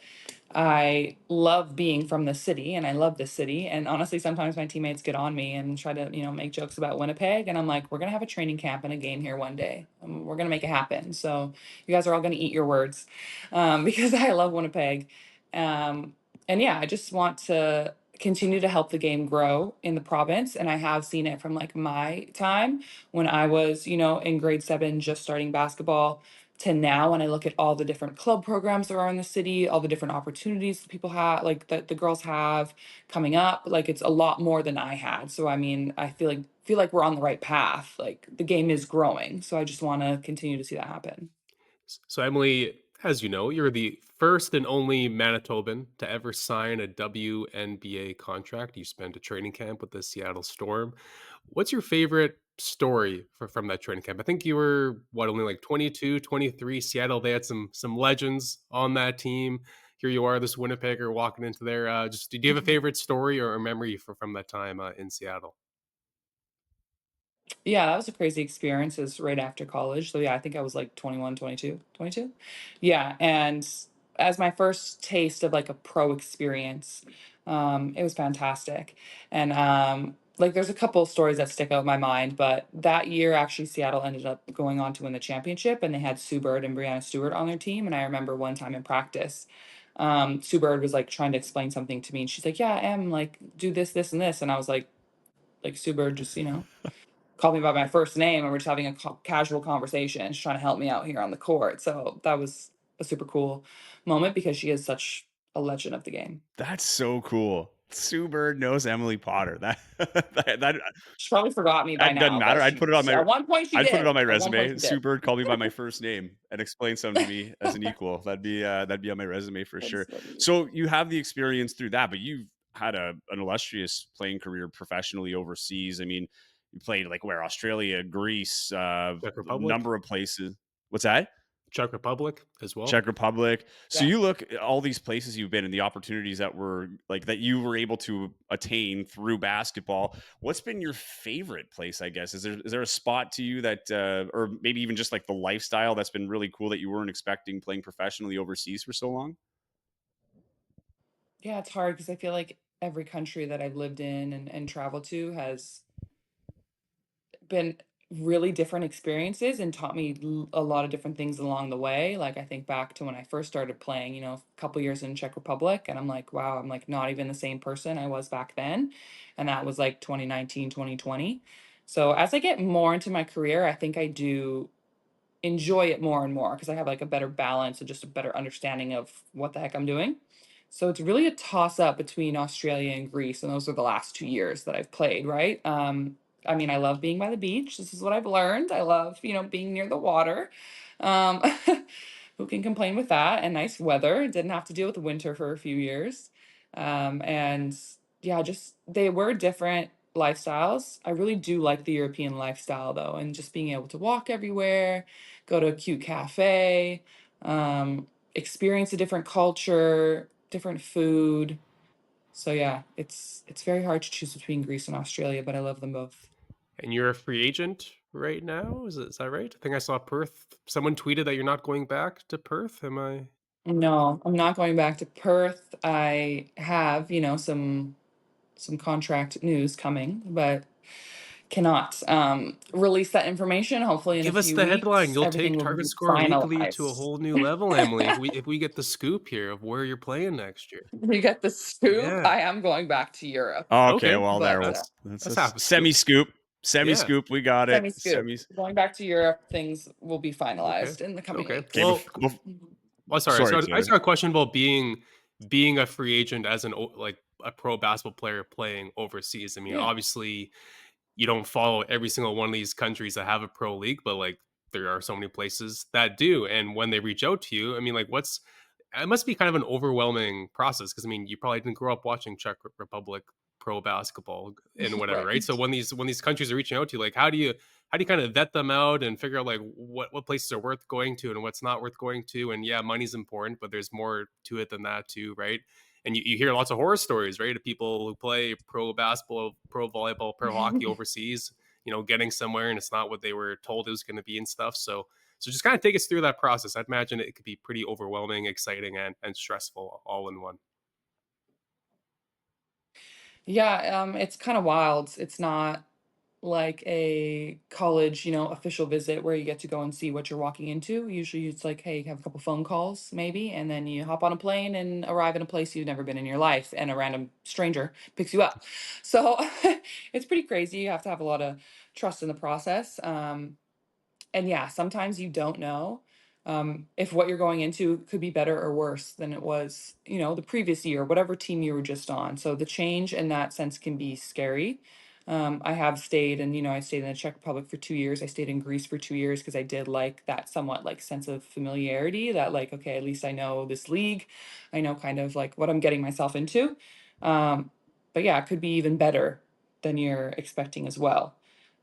I love being from the city and I love this city. And honestly, sometimes my teammates get on me and try to, make jokes about Winnipeg. And I'm like, we're going to have a training camp and a game here one day. We're going to make it happen. So you guys are all going to eat your words because I love Winnipeg. Um, and yeah, I just want to continue to help the game grow in the province. And I have seen it from like my time when I was, in grade 7, just starting basketball to now when I look at all the different club programs that are in the city, all the different opportunities that people have, like that the girls have coming up, like it's a lot more than I had. So I mean, I feel like we're on the right path. Like the game is growing. So I just want to continue to see that happen. So, Emily, as you know, you're the first and only Manitoban to ever sign a WNBA contract. You spent a training camp with the Seattle Storm. What's your favorite story from that training camp? I think you were what, only like 22, 23. Seattle, they had some legends on that team. Here you are, this Winnipegger walking into there. Just do you have a favorite story or a memory from that time in Seattle? Yeah, that was a crazy experience. It was right after college. So yeah, I think I was like 21, 22, 22. Yeah, and as my first taste of like a pro experience, it was fantastic. And like there's a couple stories that stick out in my mind, but that year actually Seattle ended up going on to win the championship and they had Sue Bird and Brianna Stewart on their team. And I remember one time in practice, Sue Bird was like trying to explain something to me and she's like, yeah, Em, like do this, this, and this. And I was like Sue Bird, just, called me by my first name and we're just having a casual conversation. She's trying to help me out here on the court. So that was a super cool moment because she is such a legend of the game. That's so cool. Sue Bird knows Emily Potter. That She probably forgot me by that doesn't now, matter. but at one point she I'd put it on did. my At one point resume. she Sue did. Bird called me by my first name and explained something to me as an equal. That'd be on my resume for That's sure. funny. So you have the experience through that, but you've had an illustrious playing career professionally overseas. I mean, you played like where? Australia, Greece, Czech Republic, number of places. What's that? Czech Republic as well. Czech Republic. So Yeah. you look at all these places you've been and the opportunities that were like that you were able to attain through basketball. What's been your favorite place, I guess? Is there a spot to you that or maybe even just like the lifestyle that's been really cool that you weren't expecting playing professionally overseas for so long? Yeah, it's hard because I feel like every country that I've lived in and traveled to has been really different experiences and taught me a lot of different things along the way. Like I think back to when I first started playing, a couple years in Czech Republic and I'm like, wow, I'm like not even the same person I was back then. And that was like 2019, 2020. So as I get more into my career, I think I do enjoy it more and more because I have like a better balance and just a better understanding of what the heck I'm doing. So it's really a toss up between Australia and Greece, and those are the last 2 years that I've played, right? I mean, I love being by the beach. This is what I've learned. I love, being near the water. Um, who can complain with that? And nice weather. Didn't have to deal with the winter for a few years. And yeah, just they were different lifestyles. I really do like the European lifestyle though, and just being able to walk everywhere, go to a cute cafe, experience a different culture, different food. So yeah, it's very hard to choose between Greece and Australia, but I love them both. And you're a free agent right now? Is that right? I think I saw Perth. Someone tweeted that you're not going back to Perth. Am I? No, I'm not going back to Perth. I have, some contract news coming, but cannot release that information. Hopefully in a Give us few the headline. weeks, You'll everything take will Target be Score Weekly to a finalized. whole new level, Emily. If we get the scoop here of where you're playing next year. You get the scoop. Yeah. I am going back to Europe, Okay, Okay. well, but that's a That's half a scoop. semi scoop. Semi Yeah. scoop. We got it. semi scoop. Semi. Going back to Europe, things will be Okay. finalized in the coming Okay. weeks. Okay, Well, Mhm. well, sorry. sorry, I Taylor. saw a question about being a free agent as like a pro basketball player playing overseas. I mean, Yeah. obviously, you don't follow every single one of these countries that have a pro league, but like there are so many places that do. And when they reach out to you, I mean, like what's it must be kind of an overwhelming process because I mean, you probably didn't grow up watching Czech Republic pro basketball and whatever, right? So Right. when these countries are reaching out to you, like how do you kind of vet them out and figure out like what places are worth going to and what's not worth going to? And yeah, money's important, but there's more to it than that too, right? And you hear lots of horror stories, right? Of people who play pro basketball, pro volleyball, pro hockey overseas, getting somewhere and it's not what they were told it was going to be and stuff. So just kind of take us through that process. I'd imagine it could be pretty overwhelming, exciting, and stressful all in one. Yeah, it's kind of wild. It's not like a college, official visit where you get to go and see what you're walking into. Usually it's like, hey, you have a couple phone calls maybe, and then you hop on a plane and arrive in a place you've never been in your life, and a random stranger picks you up. So it's pretty crazy. You have to have a lot of trust in the process. And yeah, sometimes you don't know if what you're going into could be better or worse than it was, the previous year, whatever team you were just on. So the change in that sense can be scary. I have stayed, and I stayed in the Czech Republic for 2 years. I stayed in Greece for 2 years because I did like that somewhat like sense of familiarity. That like, okay, at least I know this league. I know kind of like what I'm getting myself into. Um, but yeah, it could be even better than you're expecting as well.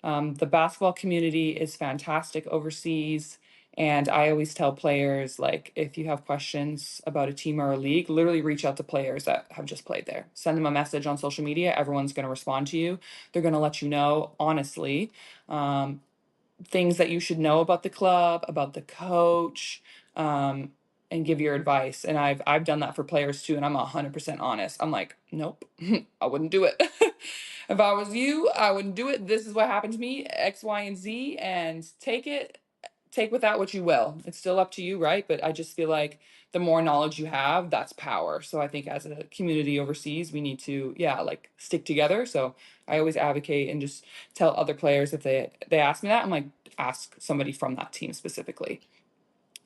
The basketball community is fantastic overseas. And I always tell players, like, if you have questions about a team or a league, literally reach out to players that have just played there. Send them a message on social media. Everyone's going to respond to you. They're going to let you know, honestly, um, things that you should know about the club, about the coach, um, and give your advice. And I've done that for players too, and I'm 100% honest. I'm like, nope, I wouldn't do it. If I was you, I wouldn't do it. This is what happened to me, X, Y, and Z, and take with that what you will. It's still up to you, right? But I just feel like the more knowledge you have, that's power. So I think as a community overseas, we need to, yeah, like stick together. So I always advocate and just tell other players if they ask me that, I'm like, ask somebody from that team specifically.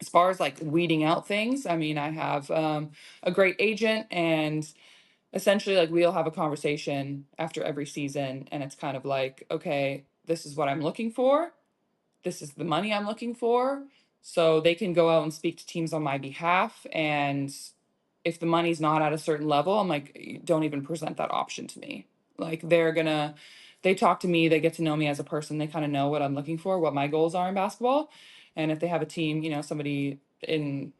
As far as like weeding out things, I mean, I have a great agent, and essentially like we'll have a conversation after every season, and it's kind of like, okay, this is what I'm looking for, this is the money I'm looking for. So they can go out and speak to teams on my behalf. And if the money's not at a certain level, I'm like, don't even present that option to me. Like they talk to me, they get to know me as a person, they kind of know what I'm looking for, what my goals are in basketball. And if they have a team, somebody in,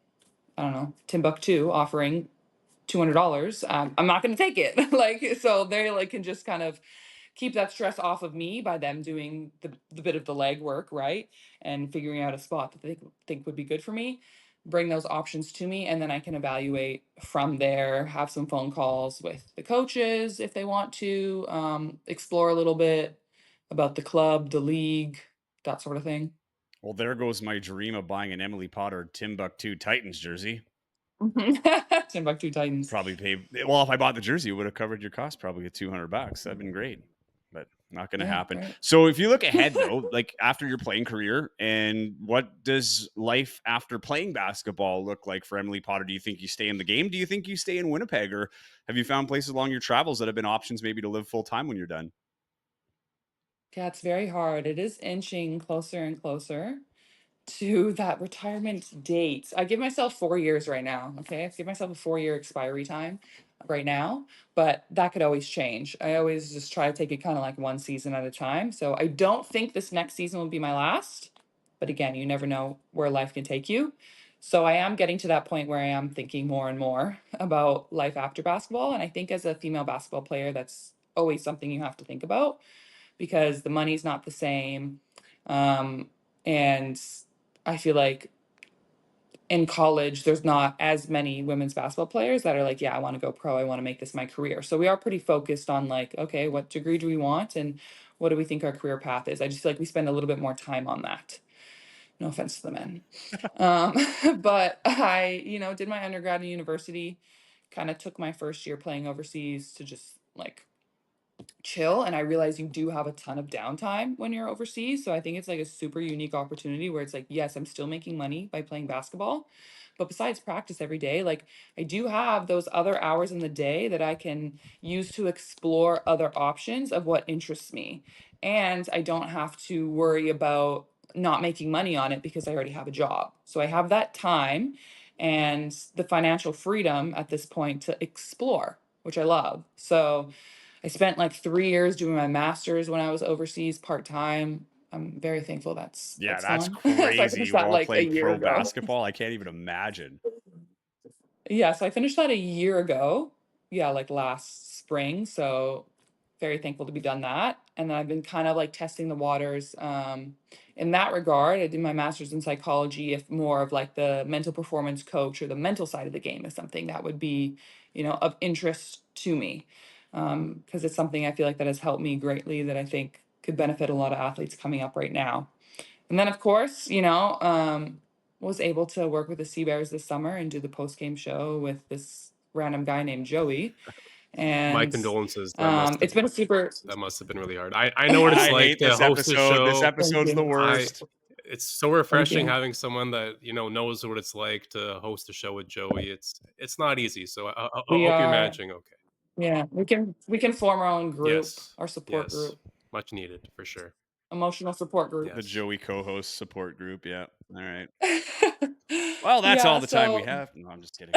I don't know, Timbuktu offering $200, I'm not going to take it. Like, so they like can just kind of keep that stress off of me by them doing the bit of the leg work, right? And figuring out a spot that they think would be good for me, bring those options to me, and then I can evaluate from there, have some phone calls with the coaches if they want to, explore a little bit about the club, the league, that sort of thing. Well, there goes my dream of buying an Emily Potter Timbuktu Titans jersey. Timbuktu Titans. Probably pay well if I bought the jersey, it would have covered your cost probably at $200. That'd been great. But Not going to Yeah, happen. right. So if you look ahead though, like after your playing career, and what does life after playing basketball look like for Emily Potter? Do you think you stay in the game? Do you think you stay in Winnipeg, or have you found places along your travels that have been options maybe to live full time when you're done? Yeah, it's very hard. It is inching closer and closer to that retirement date. I give myself 4 years right now, okay? I give myself a 4-year expiry time right now, but that could always change. I always just try to take it kind of like one season at a time. So I don't think this next season will be my last, but again, you never know where life can take you. So I am getting to that point where I am thinking more and more about life after basketball, and I think as a female basketball player, that's always something you have to think about because the money's not the same. Um, and I feel like in college, there's not as many women's basketball players that are like, yeah, I want to go pro. I want to make this my career. So we are pretty focused on like, okay, what degree do we want? And what do we think our career path is? I just feel like we spend a little bit more time on that. No offense to the men. Um, but I, did my undergrad in university, kind of took my first year playing overseas to just like chill, and I realize you do have a ton of downtime when you're overseas. So I think it's like a super unique opportunity where it's like, yes, I'm still making money by playing basketball, but besides practice every day, like I do have those other hours in the day that I can use to explore other options of what interests me. And I don't have to worry about not making money on it because I already have a job. So I have that time and the financial freedom at this point to explore, which I love. So I spent like 3 years doing my master's when I was overseas part-time. I'm very thankful Yeah, that's that's gone. So I finished crazy. that While like a playing year pro ago. basketball, I can't even imagine. Yeah, so I finished that a year ago. Yeah, like last spring. So very thankful to be done that. And then I've been kind of like testing the waters in that regard. I did my master's in psychology, if more of like the mental performance coach or the mental side of the game is something that would be, of interest to me. Because it's something I feel like that has helped me greatly that I think could benefit a lot of athletes coming up right now. And then, of course, was able to work with the Sea Bears this summer and do the post game show with this random guy named Joey. My And condolences. it's been a super. That must have been really hard. I know what it's I like hate to this host a episode. This show. Thank episode's the you. I worst. It's so Thank refreshing you. having someone that knows what it's like to host a show with Joey. It's not easy. So I We hope you're are, managing okay. yeah, we can form our own group, Yes, our support yes, group, much needed for sure. emotional support group. The Yes. Joey co-host support group. Yeah. All right. Well, that's all Yeah, the time we so have. No, I'm just kidding.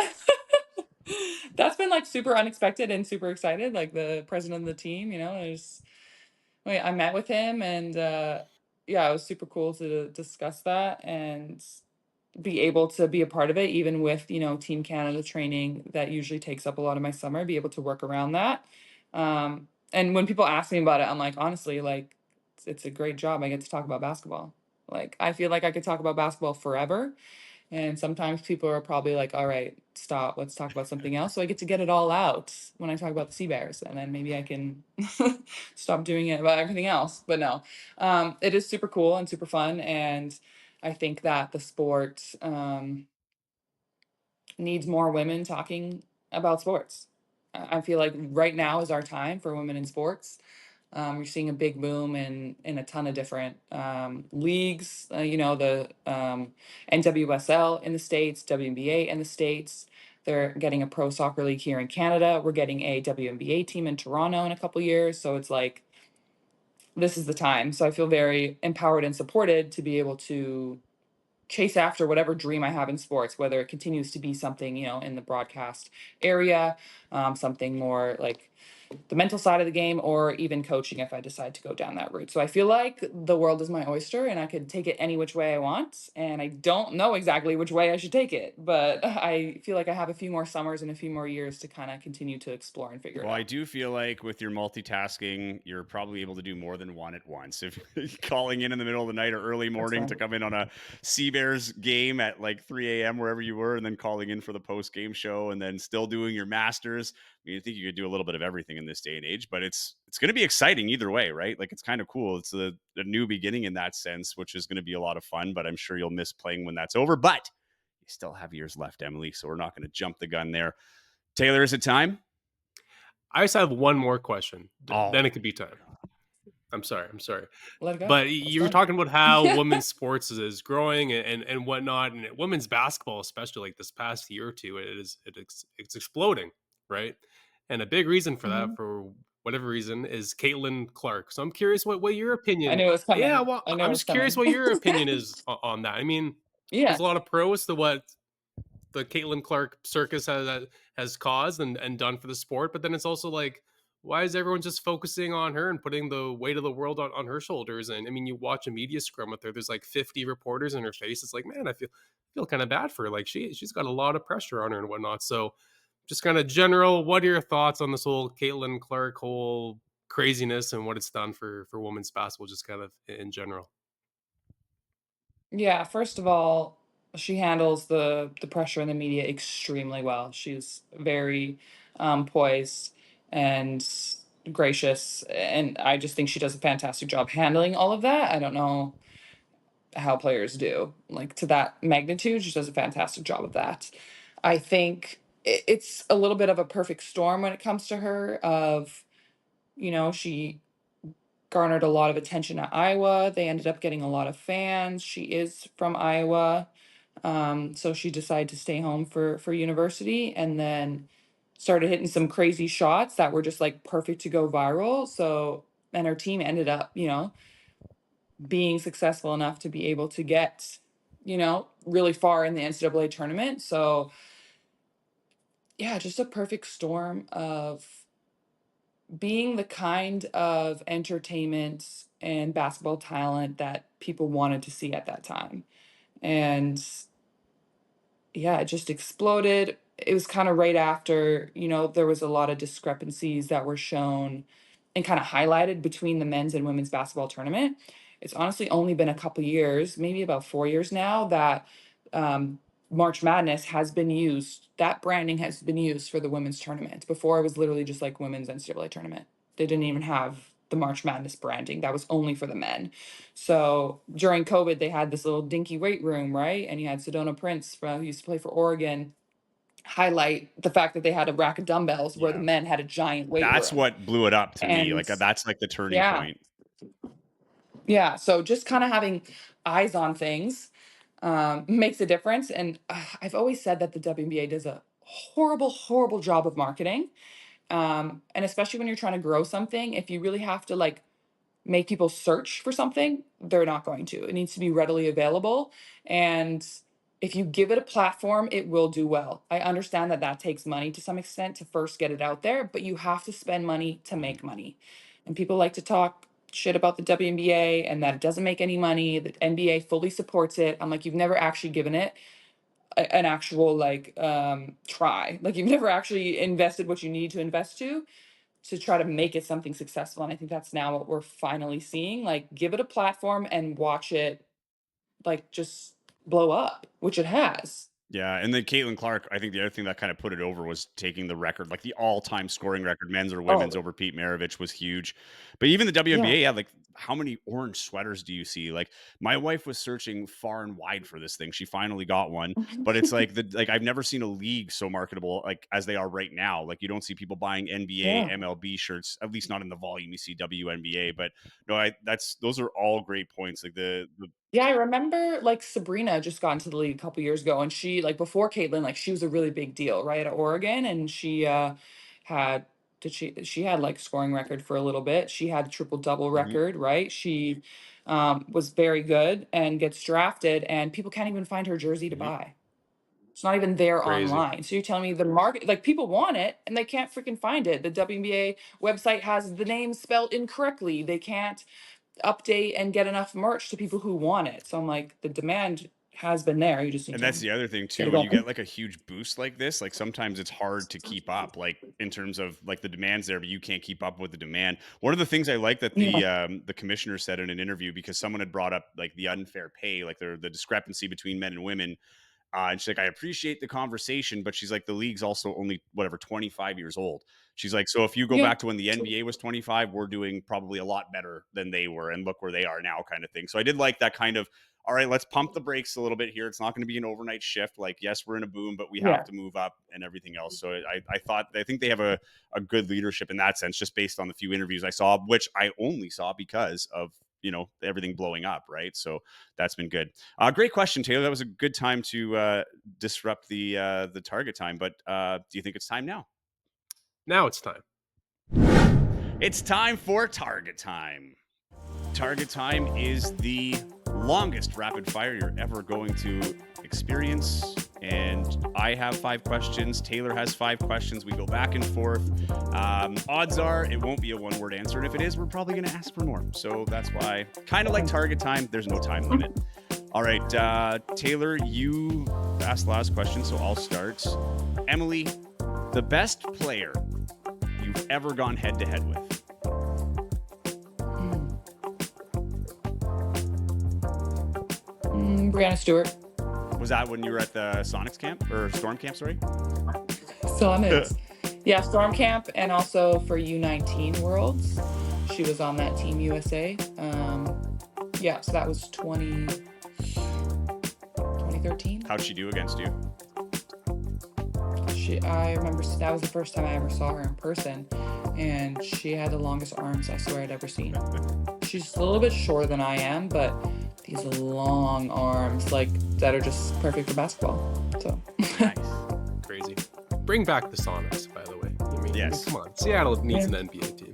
that's been like super unexpected and super excited. Like the president of the team, I met with him and yeah, it was super cool to discuss that and be able to be a part of it, even with, Team Canada training that usually takes up a lot of my summer, be able to work around that. And when people ask me about it, I'm like, honestly, like, it's a great job. I get to talk about basketball. Like, I feel like I could talk about basketball forever. And sometimes people are probably like, all right, stop, let's talk about something else. So I get to get it all out when I talk about the Sea Bears. And then maybe I can stop doing it about everything else. But no, it is super cool and super fun. And I think that the sport needs more women talking about sports. I feel like right now is our time for women in sports. You're seeing a big boom in a ton of different leagues. The NWSL in the states, WNBA in the states. They're getting a pro soccer league here in Canada. We're getting a WNBA team in Toronto in a couple years. So it's like this is the time. So I feel very empowered and supported to be able to chase after whatever dream I have in sports, whether it continues to be something, in the broadcast area, something more like the mental side of the game, or even coaching if I decide to go down that route. So I feel like the world is my oyster and I could take it any which way I want. And I don't know exactly which way I should take it, but I feel like I have a few more summers and a few more years to kind of continue to explore and figure it Well, I out. do feel like with your multitasking, you're probably able to do more than one at once. If you're calling in the middle of the night or early That's morning to fine. come in on a Sea Bears game at like 3 a.m. wherever you were, and then calling in for the post game show, and then still doing your masters. I mean, I think you could do a little bit of everything in this day and age, but it's going to be exciting either way, right? Like it's kind of cool. It's a new beginning in that sense, which is going to be a lot of fun. But I'm sure you'll miss playing when that's over. But you still have years left, Emily. So we're not going to jump the gun there. Taylor, is it time? I just have one more question. Oh Then it my could be time. God. I'm sorry. I'm sorry. Let it go. But It's you were done. talking about how women's sports is growing and whatnot, and women's basketball, especially like this past year or two, it's exploding, right? And a big reason for that, Mhm. for whatever reason, is Caitlin Clark. So I'm curious what your I opinion. knew it was Yeah, coming. well, I knew it I'm was just curious coming. what your opinion is on that. I mean, Yeah. there's a lot of pros to what the Caitlin Clark circus has caused and done for the sport. But then it's also like, why is everyone just focusing on her and putting the weight of the world on her shoulders? And I mean, you watch a media scrum with her. There's like 50 reporters in her face. It's like, man, I feel kind of bad for her. Like she's got a lot of pressure on her and whatnot. So just kind of general, what are your thoughts on this whole Caitlin Clark whole craziness and what it's done for women's basketball, just kind of in general? Yeah, first of all, she handles the pressure in the media extremely well. She's very poised and gracious, and I just think she does a fantastic job handling all of that. I don't know how players do like to that magnitude. She does a fantastic job of that. I think it's a little bit of a perfect storm when it comes to her. Of she garnered a lot of attention at Iowa. They ended up getting a lot of fans. She is from Iowa. So she decided to stay home for university and then started hitting some crazy shots that were just like perfect to go viral. So and her team ended up, being successful enough to be able to get, really far in the NCAA tournament. So yeah, just a perfect storm of being the kind of entertainment and basketball talent that people wanted to see at that time. And yeah, it just exploded. It was kind of right after, there was a lot of discrepancies that were shown and kind of highlighted between the men's and women's basketball tournament. It's honestly only been a couple years, maybe about 4 years now, that um, March Madness has been used. That branding has been used for the women's tournament. Before it was literally just like women's NCAA tournament. They didn't even have the March Madness branding. That was only for the men. So during COVID, they had this little dinky weight room, right? And you had Sedona Prince, who used to play for Oregon, highlight the fact that they had a rack of dumbbells where the Yeah. men had a giant weight That's room. what blew it up to me. And Like that's like the turning yeah, point. yeah. So just kind of having eyes on things makes a difference. And I've always said that the WNBA does a horrible, horrible job of marketing. And especially when you're trying to grow something, if you really have to like make people search for something, they're not going to. It needs to be readily available. And if you give it a platform, it will do well. I understand that that takes money to some extent to first get it out there, but you have to spend money to make money. And people like to talk shit about the WNBA and that it doesn't make any money. The NBA fully supports it. I'm like, you've never actually given it an actual like try. Like you've never actually invested what you need to invest to try to make it something successful. And I think that's now what we're finally seeing. Like, give it a platform and watch it, like, just blow up, which it has. Yeah, and then Caitlin Clark, I think the other thing that kind of put it over was taking the record, like the all-time scoring record, men's or women's, Oh, over Pete Maravich was huge. But even the WNBA, yeah. yeah, like how many orange sweaters do you see? Like my wife was searching far and wide for this thing. She finally got one, but it's like I've never seen a league so marketable like as they are right now. Like you don't see people buying NBA, Yeah. MLB shirts, at least not in the volume you see WNBA. But no, that's those are all great points. Like the Yeah, I remember like Sabrina just got into the league a couple years ago and she like before Caitlin, like she was a really big deal, right, at Oregon. And she had she had like scoring record for a little bit. She had a triple double Mhm, record, right? She was very good and gets drafted and people can't even find her jersey to mhm. buy. It's not even there Crazy. online. So you're telling me the market, like people want it and they can't freaking find it. The WNBA website has the name spelled incorrectly. They can't update and get enough merch to people who want it. So I'm like, the demand has been there. You just need And to that's the other thing get too, it when you get going. like a huge boost like this, like sometimes it's hard to keep up, like in terms of like the demands there, but you can't keep up with the demand. One of the things I like that Yeah. the commissioner said in an interview, because someone had brought up like the unfair pay, like the discrepancy between men and women. And she's like, I appreciate the conversation, but she's like, the league's also only whatever 25 years old. She's like, so if you go Yeah. back to when the NBA was 25, we're doing probably a lot better than they were, and look where they are now, kind of thing. So I did like that kind of all right, let's pump the brakes a little bit here. It's not going to be an overnight shift. Like, yes, we're in a boom, but we have Yeah. to move up and everything else. So I think they have a good leadership in that sense, just based on the few interviews I saw, which I only saw because of, everything blowing up, right? So that's been good. Great question, Taylor. That was a good time to disrupt the target time. But do you think it's time now? Now it's time. It's time for target time. Target time is the longest rapid fire you're ever going to experience. And I have 5 questions. Taylor has 5 questions. We go back and forth. Odds are it won't be a one-word answer. And if it is, we're probably going to ask for more. So that's why, kind of like target time, there's no time limit. All right, Taylor, you asked the last question, so I'll start. Emily, the best player you've ever gone head-to-head with? Brianna Stewart. Was that when you were at the Sonics camp or Storm camp? Sorry. Sonics. Yeah, Storm camp, and also for U19 Worlds, she was on that Team USA. Yeah, so that was 2013. How'd she do against you? I remember that was the first time I ever saw her in person, and she had the longest arms I swear I'd ever seen. She's a little bit shorter than I am, but these long arms, like, that are just perfect for basketball. So Nice. Crazy. Bring back the Sonics, by the way. Yes. Come on. Seattle needs an NBA team.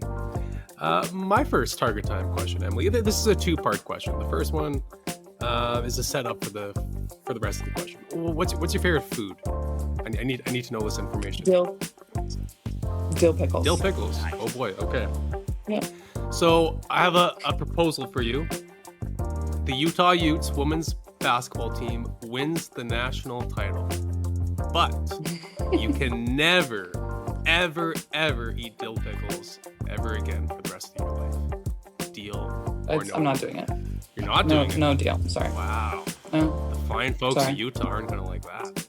My first target time question, Emily. This is a 2-part question. The first one is a setup for the rest of the question. What's your favorite food? I need to know this information. dill pickles. Dill pickles. Nice. Oh boy. Okay. Yeah. So I have a proposal for you. The Utah Utes women's basketball team wins the national title, but you can never, ever, ever eat dill pickles ever again for the rest of your life. Deal or no? I'm not doing it. You're not doing it? No deal. Sorry. Wow. No. The fine folks Sorry. in Utah aren't going to like that.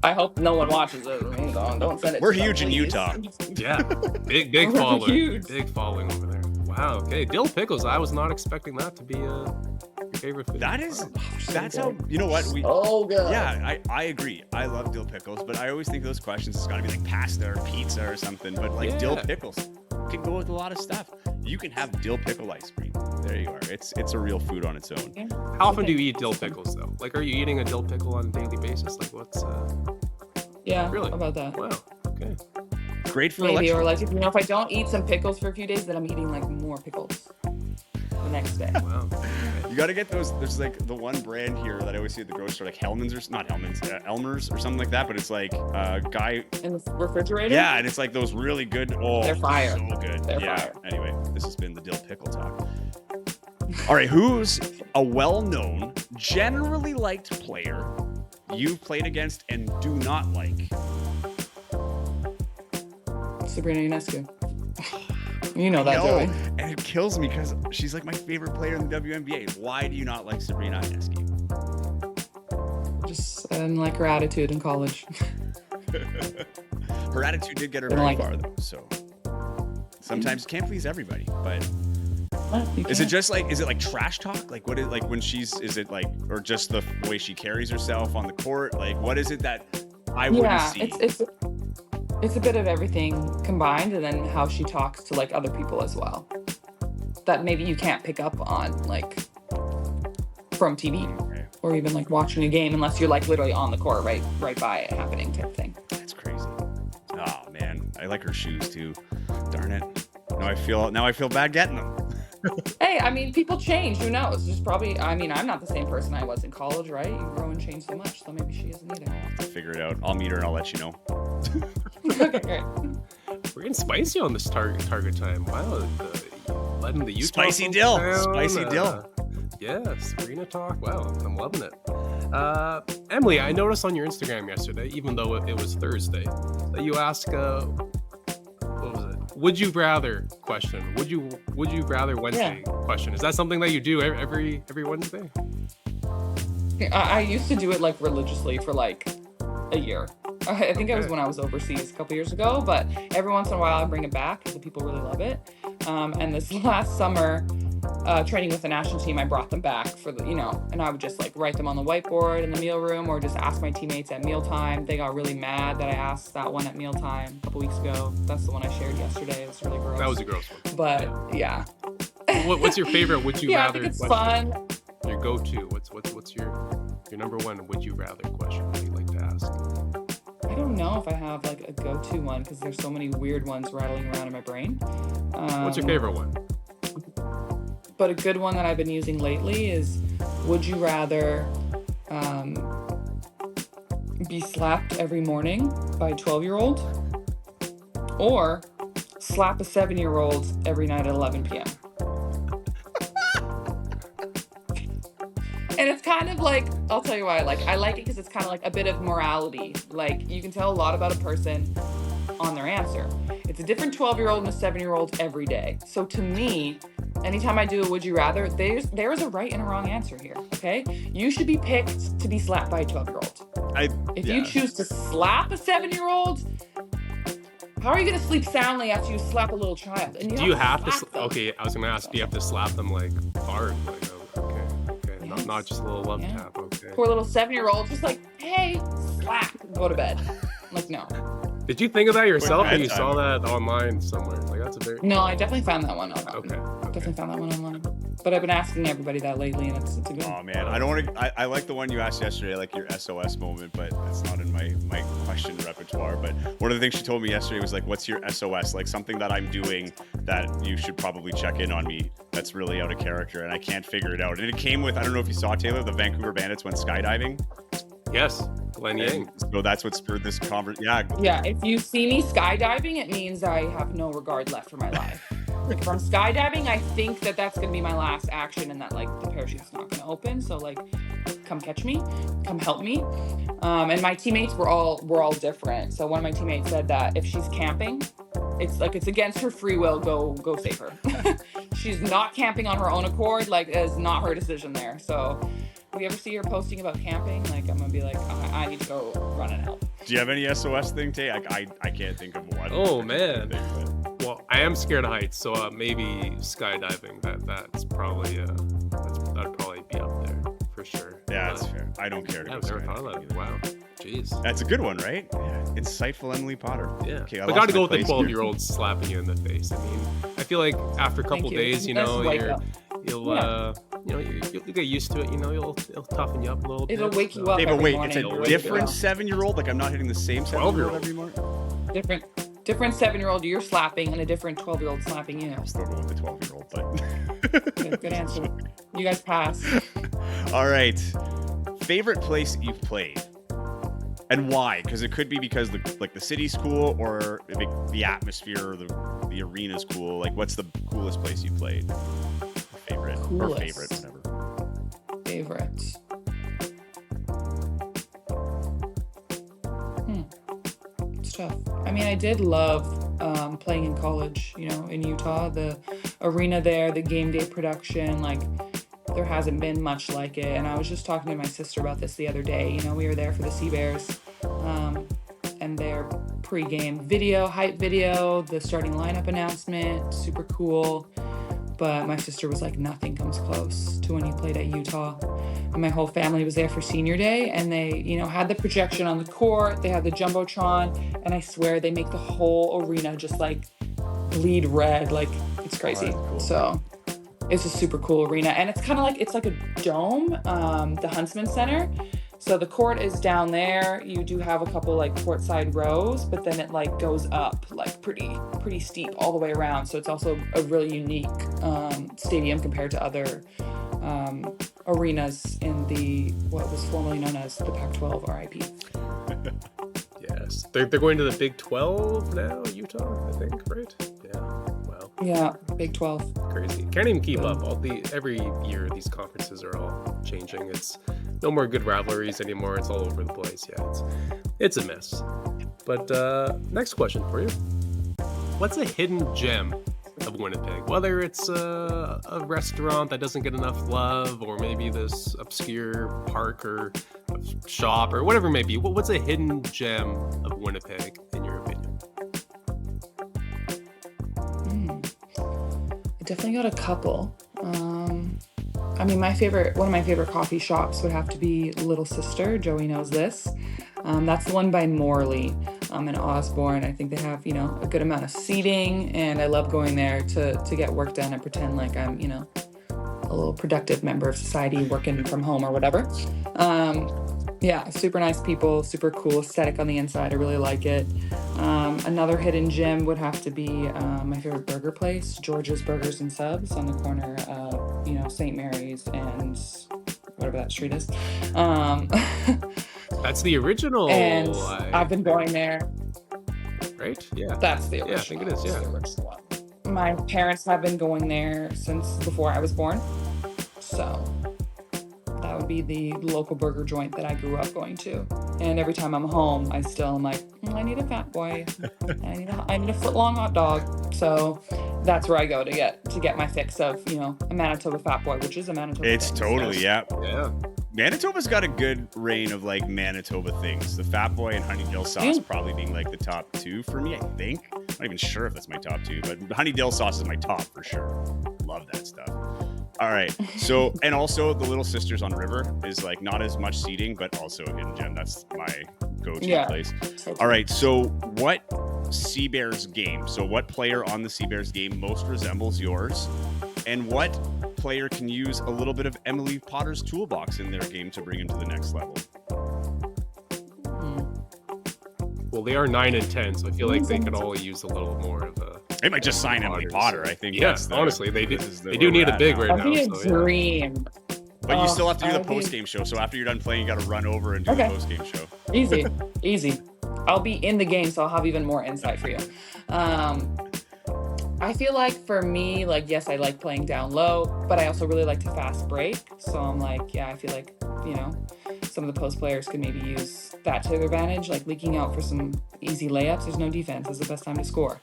I hope no one watches it. Don't send it. We're to them, huge in please. Utah. Yeah. Big We're following. huge. Big following over there. Wow. Okay. Dill pickles. I was not expecting that to be your favorite food. That's so how, good. you know what? Oh god. Yeah, I agree. I love dill pickles, but I always think those questions has got to be like pasta or pizza or something. But like dill Yeah. pickles can go with a lot of stuff. You can have dill pickle ice cream. There you are. It's a real food on its own. Yeah. How often do you eat dill pickles though? Like, are you eating a dill pickle on a daily basis? Like, what's Yeah. Really? How about that? wow? Okay. Great for Maybe, or electrolytes. like if I don't eat some pickles for a few days, then I'm eating like more pickles the next day. Wow. You got to get those. There's like the one brand here that I always see at the grocery store, like Hellman's or not Hellman's, Elmer's or something like that. But it's like guy. In the refrigerator? Yeah, and it's like those really good. Oh, They're fire. So good. They're yeah. fire. Anyway, this has been the dill pickle talk. All right, who's a well-known, generally liked player you've played against and do not like? Sabrina Ionescu. You know that, Joey. And it kills me because she's like my favorite player in the WNBA. Why do you not like Sabrina Ionescu? Just I didn't like her attitude in college. Her attitude did get her Didn't very like far, though. So sometimes you can't please everybody. But You is it can't. just like, is it like trash talk? Like what is like when she's, is it like, or just the way she carries herself on the court? Like what is it that I wouldn't Yeah, see? it's a bit of everything combined, and then how she talks to like other people as well. That maybe you can't pick up on like from TV Okay, or even like watching a game unless you're like literally on the court right by it happening type thing. that's crazy. Oh man, I like her shoes too. Darn it. Now I feel bad getting them. Hey, I mean, people change. Who knows? Just probably. I mean, I'm not the same person I was in college, right? You grow and change so much, so maybe she isn't either. I'll have to figure it out. I'll meet her and I'll let you know. Okay, great. We're getting spicy on this target time. Wow. Letting the Utah Spicy folks dill. down, Spicy dill. Yeah, Sabrina talk. Wow, I'm loving it. Emily, I noticed on your Instagram yesterday, even though it was Thursday, that you asked, what was it? Would you rather question? Would you rather Wednesday question? Is that something that you do every Wednesday? I used to do it like religiously for like a year. I think it was Okay. when I was overseas a couple years ago, but every once in a while I bring it back because the people really love it. And this last summer, training with the national team, I brought them back for the, and I would just like write them on the whiteboard in the meal room or just ask my teammates at mealtime. They got really mad that I asked that one at mealtime a couple weeks ago. That's the one I shared yesterday. It was really gross. That was a gross one. But yeah. What's your favorite would you Yeah, I rather think it's question? fun. Your go-to. What's your number one would you rather question that you like to ask? I don't know if I have like a go-to one because there's so many weird ones rattling around in my brain. What's your favorite one? But a good one that I've been using lately is, would you rather be slapped every morning by a 12-year-old or slap a 7-year-old every night at 11 p.m.? And it's kind of like, I'll tell you why I like it because it's kind of like a bit of morality. Like, you can tell a lot about a person on their answer. It's a different 12-year-old and a 7-year-old every day. So to me, anytime I do a would you rather, there's a right and a wrong answer here, okay? You should be picked to be slapped by a 12-year-old. If you choose to slap a 7-year-old, how are you going to sleep soundly after you slap a little child? And do you have to them. Okay, I was going to ask, do you have to slap them like hard? Like, okay. Yes. Not just a little love tap, okay. Poor little 7-year-old just like, hey, slap, go to bed. Like, no. Did you think of that yourself or you saw that online somewhere? Like, that's a very... No, I definitely found that one online. Okay. Definitely found that one online. But I've been asking everybody that lately, and it's a good one. Oh man, I don't want to. I like the one you asked yesterday, like your SOS moment, but it's not in my question repertoire. But one of the things she told me yesterday was like, "What's your SOS? Like something that I'm doing that you should probably check in on me. That's really out of character, and I can't figure it out." And it came with, I don't know if you saw, Taylor, the Vancouver Bandits went skydiving. Yes, Glenn Yang. So that's what spurred this conversation. Yeah. Yeah, if you see me skydiving, it means I have no regard left for my life. If I'm skydiving, I think that that's going to be my last action and that, like, the parachute's not going to open. So, like, come catch me, come help me. And my teammates were all different. So one of my teammates said that if she's camping, it's against her free will, go save her. She's not camping on her own accord. Like, it's not her decision there. So if you ever see her posting about camping, like, I'm going to be like, I need to go run and help. Do you have any SOS thing, Tay? I can't think of one. Oh, man. Well, I am scared of heights, so maybe skydiving. That's probably that'd probably be up there for sure. Yeah, that's fair. I don't care to go I've never thought skydiving of that. Wow, jeez. That's a good one, right? Yeah, insightful Emily Potter. Yeah, Okay, I got to go with the 12-year-old slapping you in the face. I mean, I feel like after a couple days, you'll get used to it. It'll toughen you up a little bit. It'll wake you up. Hey, but wait, morning. it's a different 7-year-old. Like I'm not hitting the same 7-year-old every morning. Different 7-year-old you're slapping and a different 12-year-old slapping you. I'll still go with the 12-year-old, but Good answer. You guys pass. All right. Favorite place you've played and why? Because it could be because the city's cool or the atmosphere, the arena's cool. Like, what's the coolest place you played? Favorite or favorite, whatever. Favorite. It's tough. I mean, I did love playing in college, in Utah. The arena there, the game day production, like, there hasn't been much like it. And I was just talking to my sister about this the other day. We were there for the Sea Bears and their pre-game video, hype video, the starting lineup announcement, super cool. But my sister was like, nothing comes close to when you played at Utah. And my whole family was there for senior day, and they, had the projection on the court, they had the Jumbotron, and I swear they make the whole arena just like bleed red. Like, it's crazy. Oh, cool. So it's a super cool arena. And it's kind of like, it's like a dome, the Huntsman Center. So the court is down there. You do have a couple like courtside rows, but then it like goes up like pretty steep all the way around. So it's also a really unique stadium compared to other arenas in what was formerly known as the Pac-12 RIP. Yes, they're going to the Big 12 now, Utah, I think, right? Yeah. Wow. Yeah, Big 12. Crazy. Can't even keep up. Every year these conferences are all changing. It's no more good rivalries anymore. It's all over the place. Yeah, it's a mess. But next question for you. What's a hidden gem of Winnipeg? Whether it's a restaurant that doesn't get enough love, or maybe this obscure park or shop or whatever it may be. What's a hidden gem of Winnipeg in your opinion? I definitely got a couple. I mean, one of my favorite coffee shops would have to be Little Sister. Joey knows this. That's the one by Morley in Osborne. I think they have, a good amount of seating, and I love going there to get work done and pretend like I'm, a little productive member of society working from home or whatever. Yeah, super nice people, super cool aesthetic on the inside. I really like it. Another hidden gem would have to be my favorite burger place, George's Burgers and Subs on the corner of, St. Mary's and whatever that street is. That's the original. And I've been going there. Right? Yeah. That's the original. Yeah, I think it is, yeah. That's the original one. My parents have been going there since before I was born. So that would be the local burger joint that I grew up going to. And every time I'm home, I still am like, I need a Fat Boy. I need a foot-long hot dog. So that's where I go to get my fix of, a Manitoba Fat Boy, which is a Manitoba It's thing, totally, so. yeah. Yeah. Manitoba's got a good reign of like Manitoba things. The Fat Boy and Honey Dill sauce probably being like the top two for me, I think. I'm not even sure if that's my top two, but Honey Dill sauce is my top for sure. Love that stuff. All right. So, and also the Little Sisters on River is like not as much seating, but also a hidden gem. That's my go-to place. All right. So what Sea Bears game? So what player on the Sea Bears game most resembles yours? And what player can use a little bit of Emily Potter's toolbox in their game to bring him to the next level? Well, they are 9 and 10, so I feel like they could all use a little more of a. They might just sign Emily Potter. I think. Yeah, honestly, they do. They do need a big right now. That'd be a dream. But you still have to do the post-game show. So after you're done playing, you got to run over and do the post-game show. Easy. I'll be in the game, so I'll have even more insight for you. I feel like for me, like, yes, I like playing down low, but I also really like to fast break. So I'm like, yeah, I feel like, some of the post players could maybe use that to their advantage, like leaking out for some easy layups. There's no defense. It's the best time to score.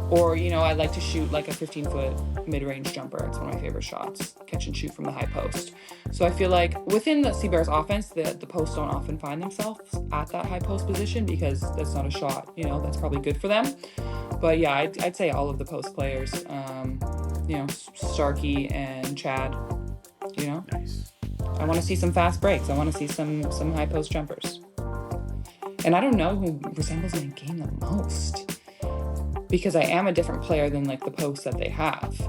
Or, I like to shoot like a 15-foot mid-range jumper. It's one of my favorite shots, catch and shoot from the high post. So I feel like within the Sea Bears offense, the posts don't often find themselves at that high post position because that's not a shot, that's probably good for them. But yeah, I'd say all of the post players, Starkey and Chad, Nice. I want to see some fast breaks. I want to see some high post jumpers. And I don't know who resembles my game the most because I am a different player than like the posts that they have.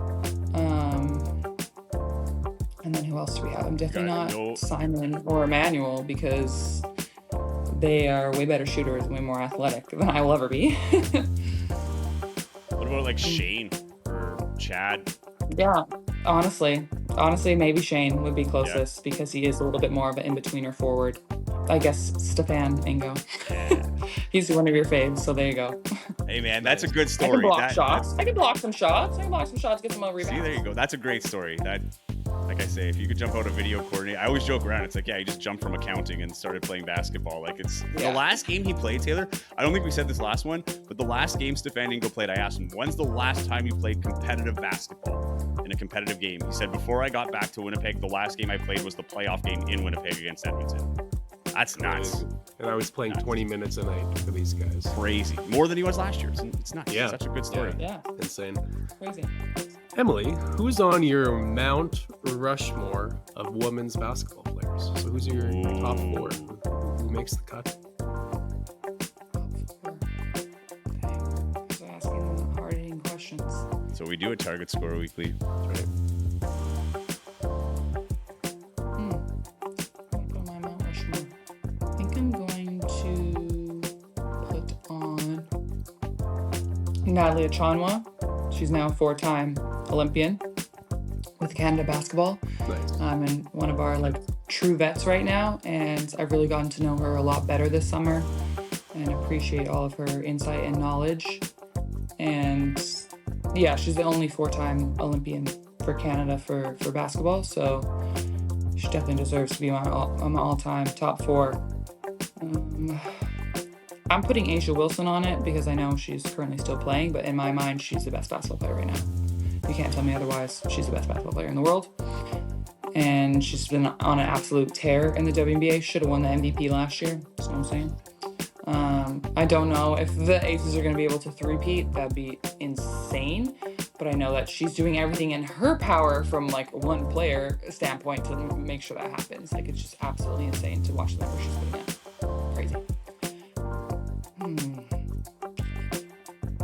And then who else do we have? I'm definitely not Simon or Emmanuel because they are way better shooters, way more athletic than I will ever be. What about like Shane or Chad? Yeah, honestly, maybe Shane would be closest because he is a little bit more of an in-betweener forward. I guess Stefan Ingo. Yeah. He's one of your faves, so there you go. Hey man, that's a good story. I can block shots. I can block some shots, get some rebounds. See, there you go. That's a great story. That, like I say, if you could jump out a video coordinator, I always joke around. It's like, yeah, he just jumped from accounting and started playing basketball. Like the last game he played, Taylor, I don't think we said this last one, but the last game Stefan Ingo played, I asked him, when's the last time you played competitive basketball in a competitive game? He said, before I got back to Winnipeg, the last game I played was the playoff game in Winnipeg against Edmonton. That's nuts. And I was playing 20 minutes a night for these guys. Crazy. More than he was last year. It's nuts. Yeah. It's such a good story. Yeah. Insane. Crazy. Emily, who's on your Mount Rushmore of women's basketball players? So who's your top 4? Who makes the cut? So asking hard-hitting questions. So we do a target score weekly. That's right. Natalie Achanwa. She's now a 4-time Olympian with Canada basketball. Nice. And one of our true vets right now. And I've really gotten to know her a lot better this summer and appreciate all of her insight and knowledge. And yeah, she's the only 4-time Olympian for Canada for basketball. So she definitely deserves to be on my all-time top 4. I'm putting Asia Wilson on it because I know she's currently still playing, but in my mind, she's the best basketball player right now. You can't tell me otherwise. She's the best basketball player in the world. And she's been on an absolute tear in the WNBA. Should have won the MVP last year. That's what I'm saying. I don't know if the Aces are going to be able to three-peat. That'd be insane. but I know that she's doing everything in her power from like one player standpoint to make sure that happens. Like, it's just absolutely insane to watch the numbers she's putting in. Crazy.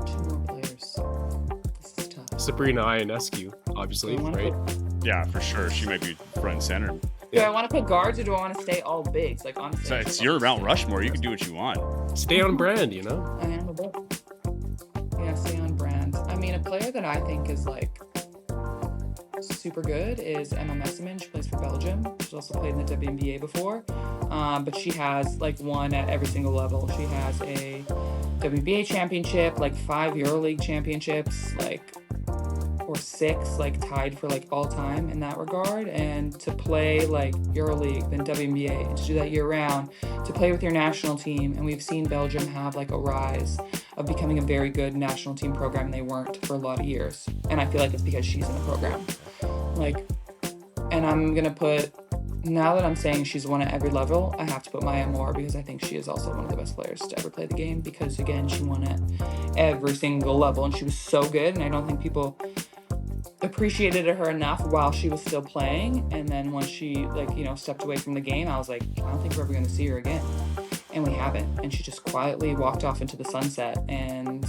Two more players. This is tough. Sabrina Ionescu, obviously, Do I wanna right? Yeah, for sure. She might be front and center. Do I want to put guards or do I want to stay all bigs? Like, honestly, So it's your Mount Rushmore. You can do what you want. Stay on brand, you know? I am a bit. Yeah, stay on brand. I mean, a player that I think is like super good is Emma Messiman. She plays for Belgium. She's also played in the WNBA before, but she has like won at every single level. She has a WNBA championship, like 5 EuroLeague championships, like, or 6, like tied for like all time in that regard. And to play like EuroLeague, then WNBA, and to do that year round, to play with your national team. And we've seen Belgium have like a rise of becoming a very good national team program. They weren't for a lot of years. And I feel like it's because she's in the program. Like, and I'm gonna put, now that I'm saying she's won at every level, I have to put Maya Moore because I think she is also one of the best players to ever play the game, because again, she won at every single level and she was so good, and I don't think people appreciated her enough while she was still playing. And then once she, like, you know, stepped away from the game, I was like, I don't think we're ever gonna see her again. And we haven't. And she just quietly walked off into the sunset, and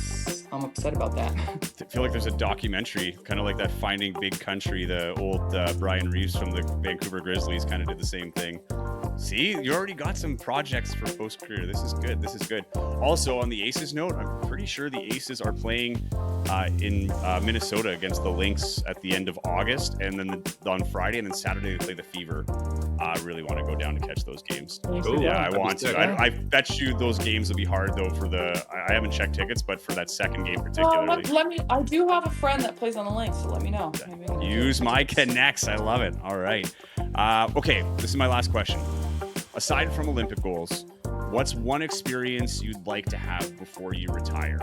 I'm upset about that. I feel like there's a documentary, kind of like that Finding Big Country. The old Brian Reeves from the Vancouver Grizzlies kind of did the same thing. See, you already got some projects for post-career. This is good. This is good. Also, on the Aces note, I'm pretty sure the Aces are playing in Minnesota against the Lynx at the end of August, and then on Friday, and then Saturday they play the Fever. I really want to go down to catch those games. Ooh, Yeah, I that'd be want sick. to. I bet you those games will be hard though. For the, I haven't checked tickets, but for that second game particularly. Let me. I do have a friend that plays on the Lynx, so let me know. Maybe I can Use get my tickets. connects. I love it. All right. Okay, this is my last question. Aside from Olympic goals, what's one experience you'd like to have before you retire?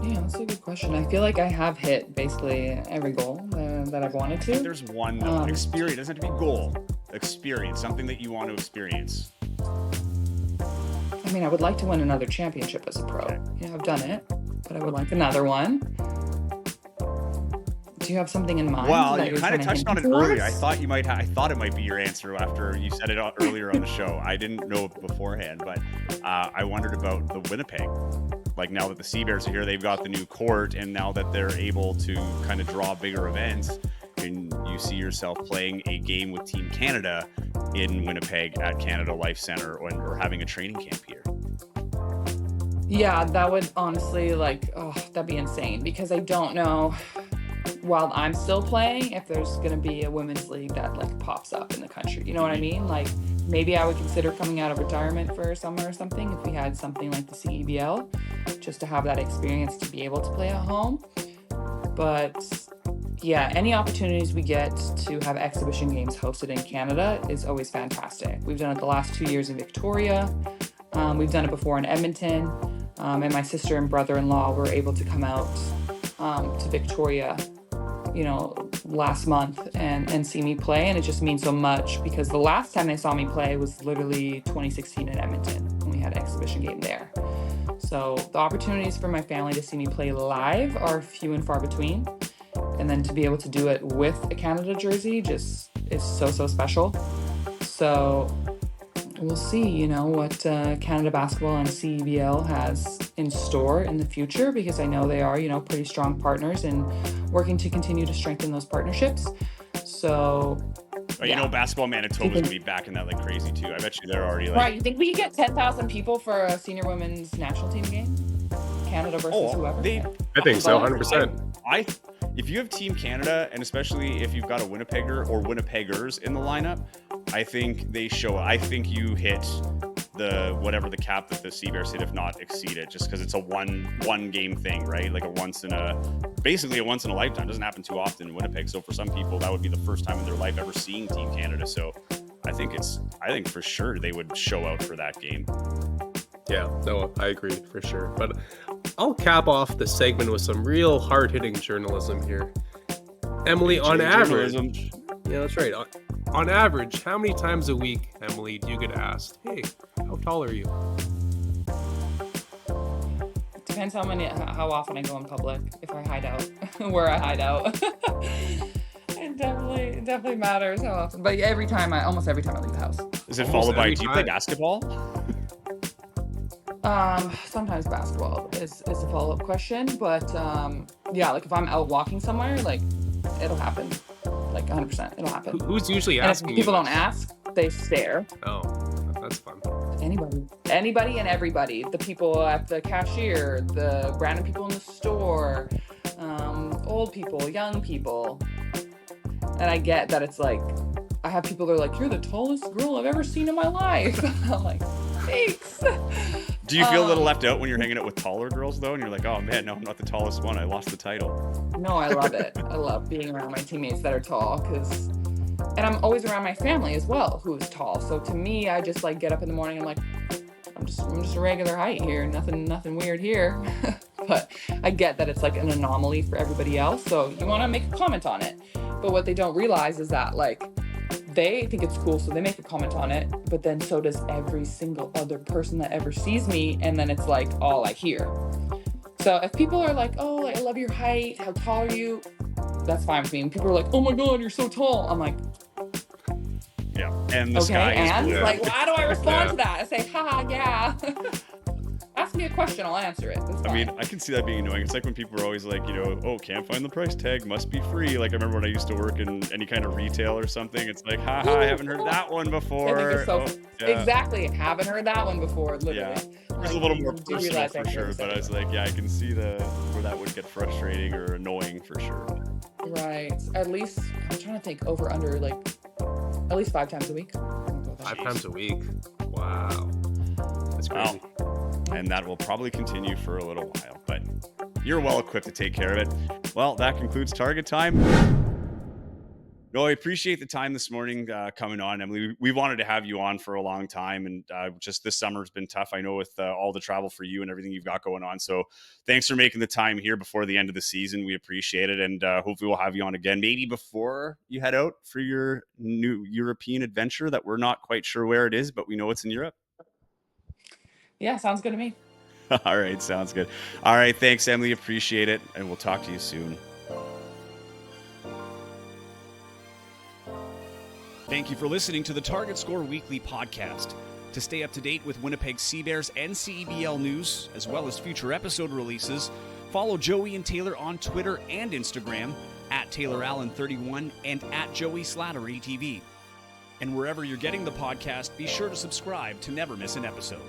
Yeah, that's a good question. I feel like I have hit basically every goal that I've wanted to. There's one though. Experience. It doesn't have to be goal. Experience. Something that you want to experience. I mean, I would like to win another championship as a pro. Yeah, I've done it, but I would like another one. Do you have something in mind? Well, that you you're kind of trying touched to on it hint earlier. towards? I thought you might. I thought it might be your answer after you said it earlier on the show. I didn't know beforehand, but I wondered about the Winnipeg. Like, now that the Sea Bears are here, they've got the new court, and now that they're able to kind of draw bigger events, and you see yourself playing a game with Team Canada in Winnipeg at Canada Life Center, or having a training camp here. Yeah, that would honestly, like, oh, that'd be insane, because I don't know, while I'm still playing, if there's gonna be a women's league that like pops up in the country. You know what I mean? Like, maybe I would consider coming out of retirement for a summer or something if we had something like the CEBL, just to have that experience to be able to play at home. But yeah, any opportunities we get to have exhibition games hosted in Canada is always fantastic. We've done it the last 2 years in Victoria. We've done it before in Edmonton. And my sister and brother-in-law were able to come out to Victoria, you know, last month and see me play. And it just means so much, because the last time they saw me play was literally 2016 in Edmonton, when we had an exhibition game there. So the opportunities for my family to see me play live are few and far between. And then to be able to do it with a Canada jersey just is so, so special. So we'll see, you know, what Canada Basketball and CEBL has in store in the future, because I know they are, you know, pretty strong partners and working to continue to strengthen those partnerships. So, But you know, Basketball Manitoba's gonna be backing that like crazy too. I bet you they're already like. Right, you think we could get 10,000 people for a senior women's national team game? Canada versus whoever? I think so, 100%. If you have Team Canada, and especially if you've got a Winnipegger or Winnipeggers in the lineup, I think they show. I think you hit the whatever the cap that the Sea Bears hit, if not exceed it, just because it's a one game thing, right? Like basically a once in a lifetime. It doesn't happen too often in Winnipeg. So for some people, that would be the first time in their life ever seeing Team Canada. So I think for sure they would show out for that game. Yeah, no, I agree for sure. But I'll cap off the segment with some real hard-hitting journalism here. Emily, on average, yeah, that's right. On average, how many times a week, Emily, do you get asked, "Hey, how tall are you?" Depends how often I go in public. If I hide out, where I hide out. It definitely matters how often. But yeah, almost every time I leave the house. Is it Almost followed by, every do you play time. basketball? Sometimes basketball is a follow-up question, but yeah, like if I'm out walking somewhere, like it'll happen, like 100%, it'll happen. Who's usually And if asking people you don't this? ask, they stare. Oh, that's fun. Anybody and everybody. The people at the cashier, the random people in the store, old people, young people. And I get that it's like, I have people that are like, you're the tallest girl I've ever seen in my life. I'm like, thanks. Do you feel a little left out when you're hanging out with taller girls, though? And you're like, oh, man, no, I'm not the tallest one. I lost the title. No, I love it. I love being around my teammates that are tall and I'm always around my family as well, who's tall. So to me, I just like get up in the morning and I'm like, I'm just a regular height here. Nothing weird here. But I get that it's like an anomaly for everybody else. So you want to make a comment on it. But what they don't realize is that like they think it's cool, so they make a comment on it, but then so does every single other person that ever sees me, and then it's like all I hear. So if people are like, oh, like, I love your height, how tall are you? That's fine with me. And people are like, oh my God, you're so tall. I'm like, Yeah. And the okay, sky is and blue. like, how do I respond Yeah. to that? I say, haha, yeah. Ask me a question, I'll answer it. That's I mean, fine. I can see that being annoying. It's like when people are always like, you know, oh, can't find the price tag, must be free. Like I remember when I used to work in any kind of retail or something. It's like, haha, I haven't heard that one I before. think it's so Oh, yeah. exactly. Haven't heard that one before, literally. Yeah. It was Like, a little more you do personal realize I for hear sure, this but I was everywhere. like, yeah, I can see where that would get frustrating or annoying for sure. Right. At least I'm trying to think over under like at least 5 times a week. 5 times a week. Wow. That's crazy. And that will probably continue for a little while, but you're well equipped to take care of it. Well, that concludes Target Time. No, I appreciate the time this morning coming on, Emily. We wanted to have you on for a long time, and just this summer has been tough. I know with all the travel for you and everything you've got going on. So thanks for making the time here before the end of the season. We appreciate it, and hopefully we'll have you on again, maybe before you head out for your new European adventure that we're not quite sure where it is, but we know it's in Europe. Yeah, sounds good to me. All right, sounds good. All right, thanks, Emily. Appreciate it, and we'll talk to you soon. Thank you for listening to the Target Score Weekly podcast. To stay up to date with Winnipeg Sea Bears and CEBL news, as well as future episode releases, follow Joey and Taylor on Twitter and Instagram at TaylorAllen31 and at Joey Slattery TV. And wherever you're getting the podcast, be sure to subscribe to never miss an episode.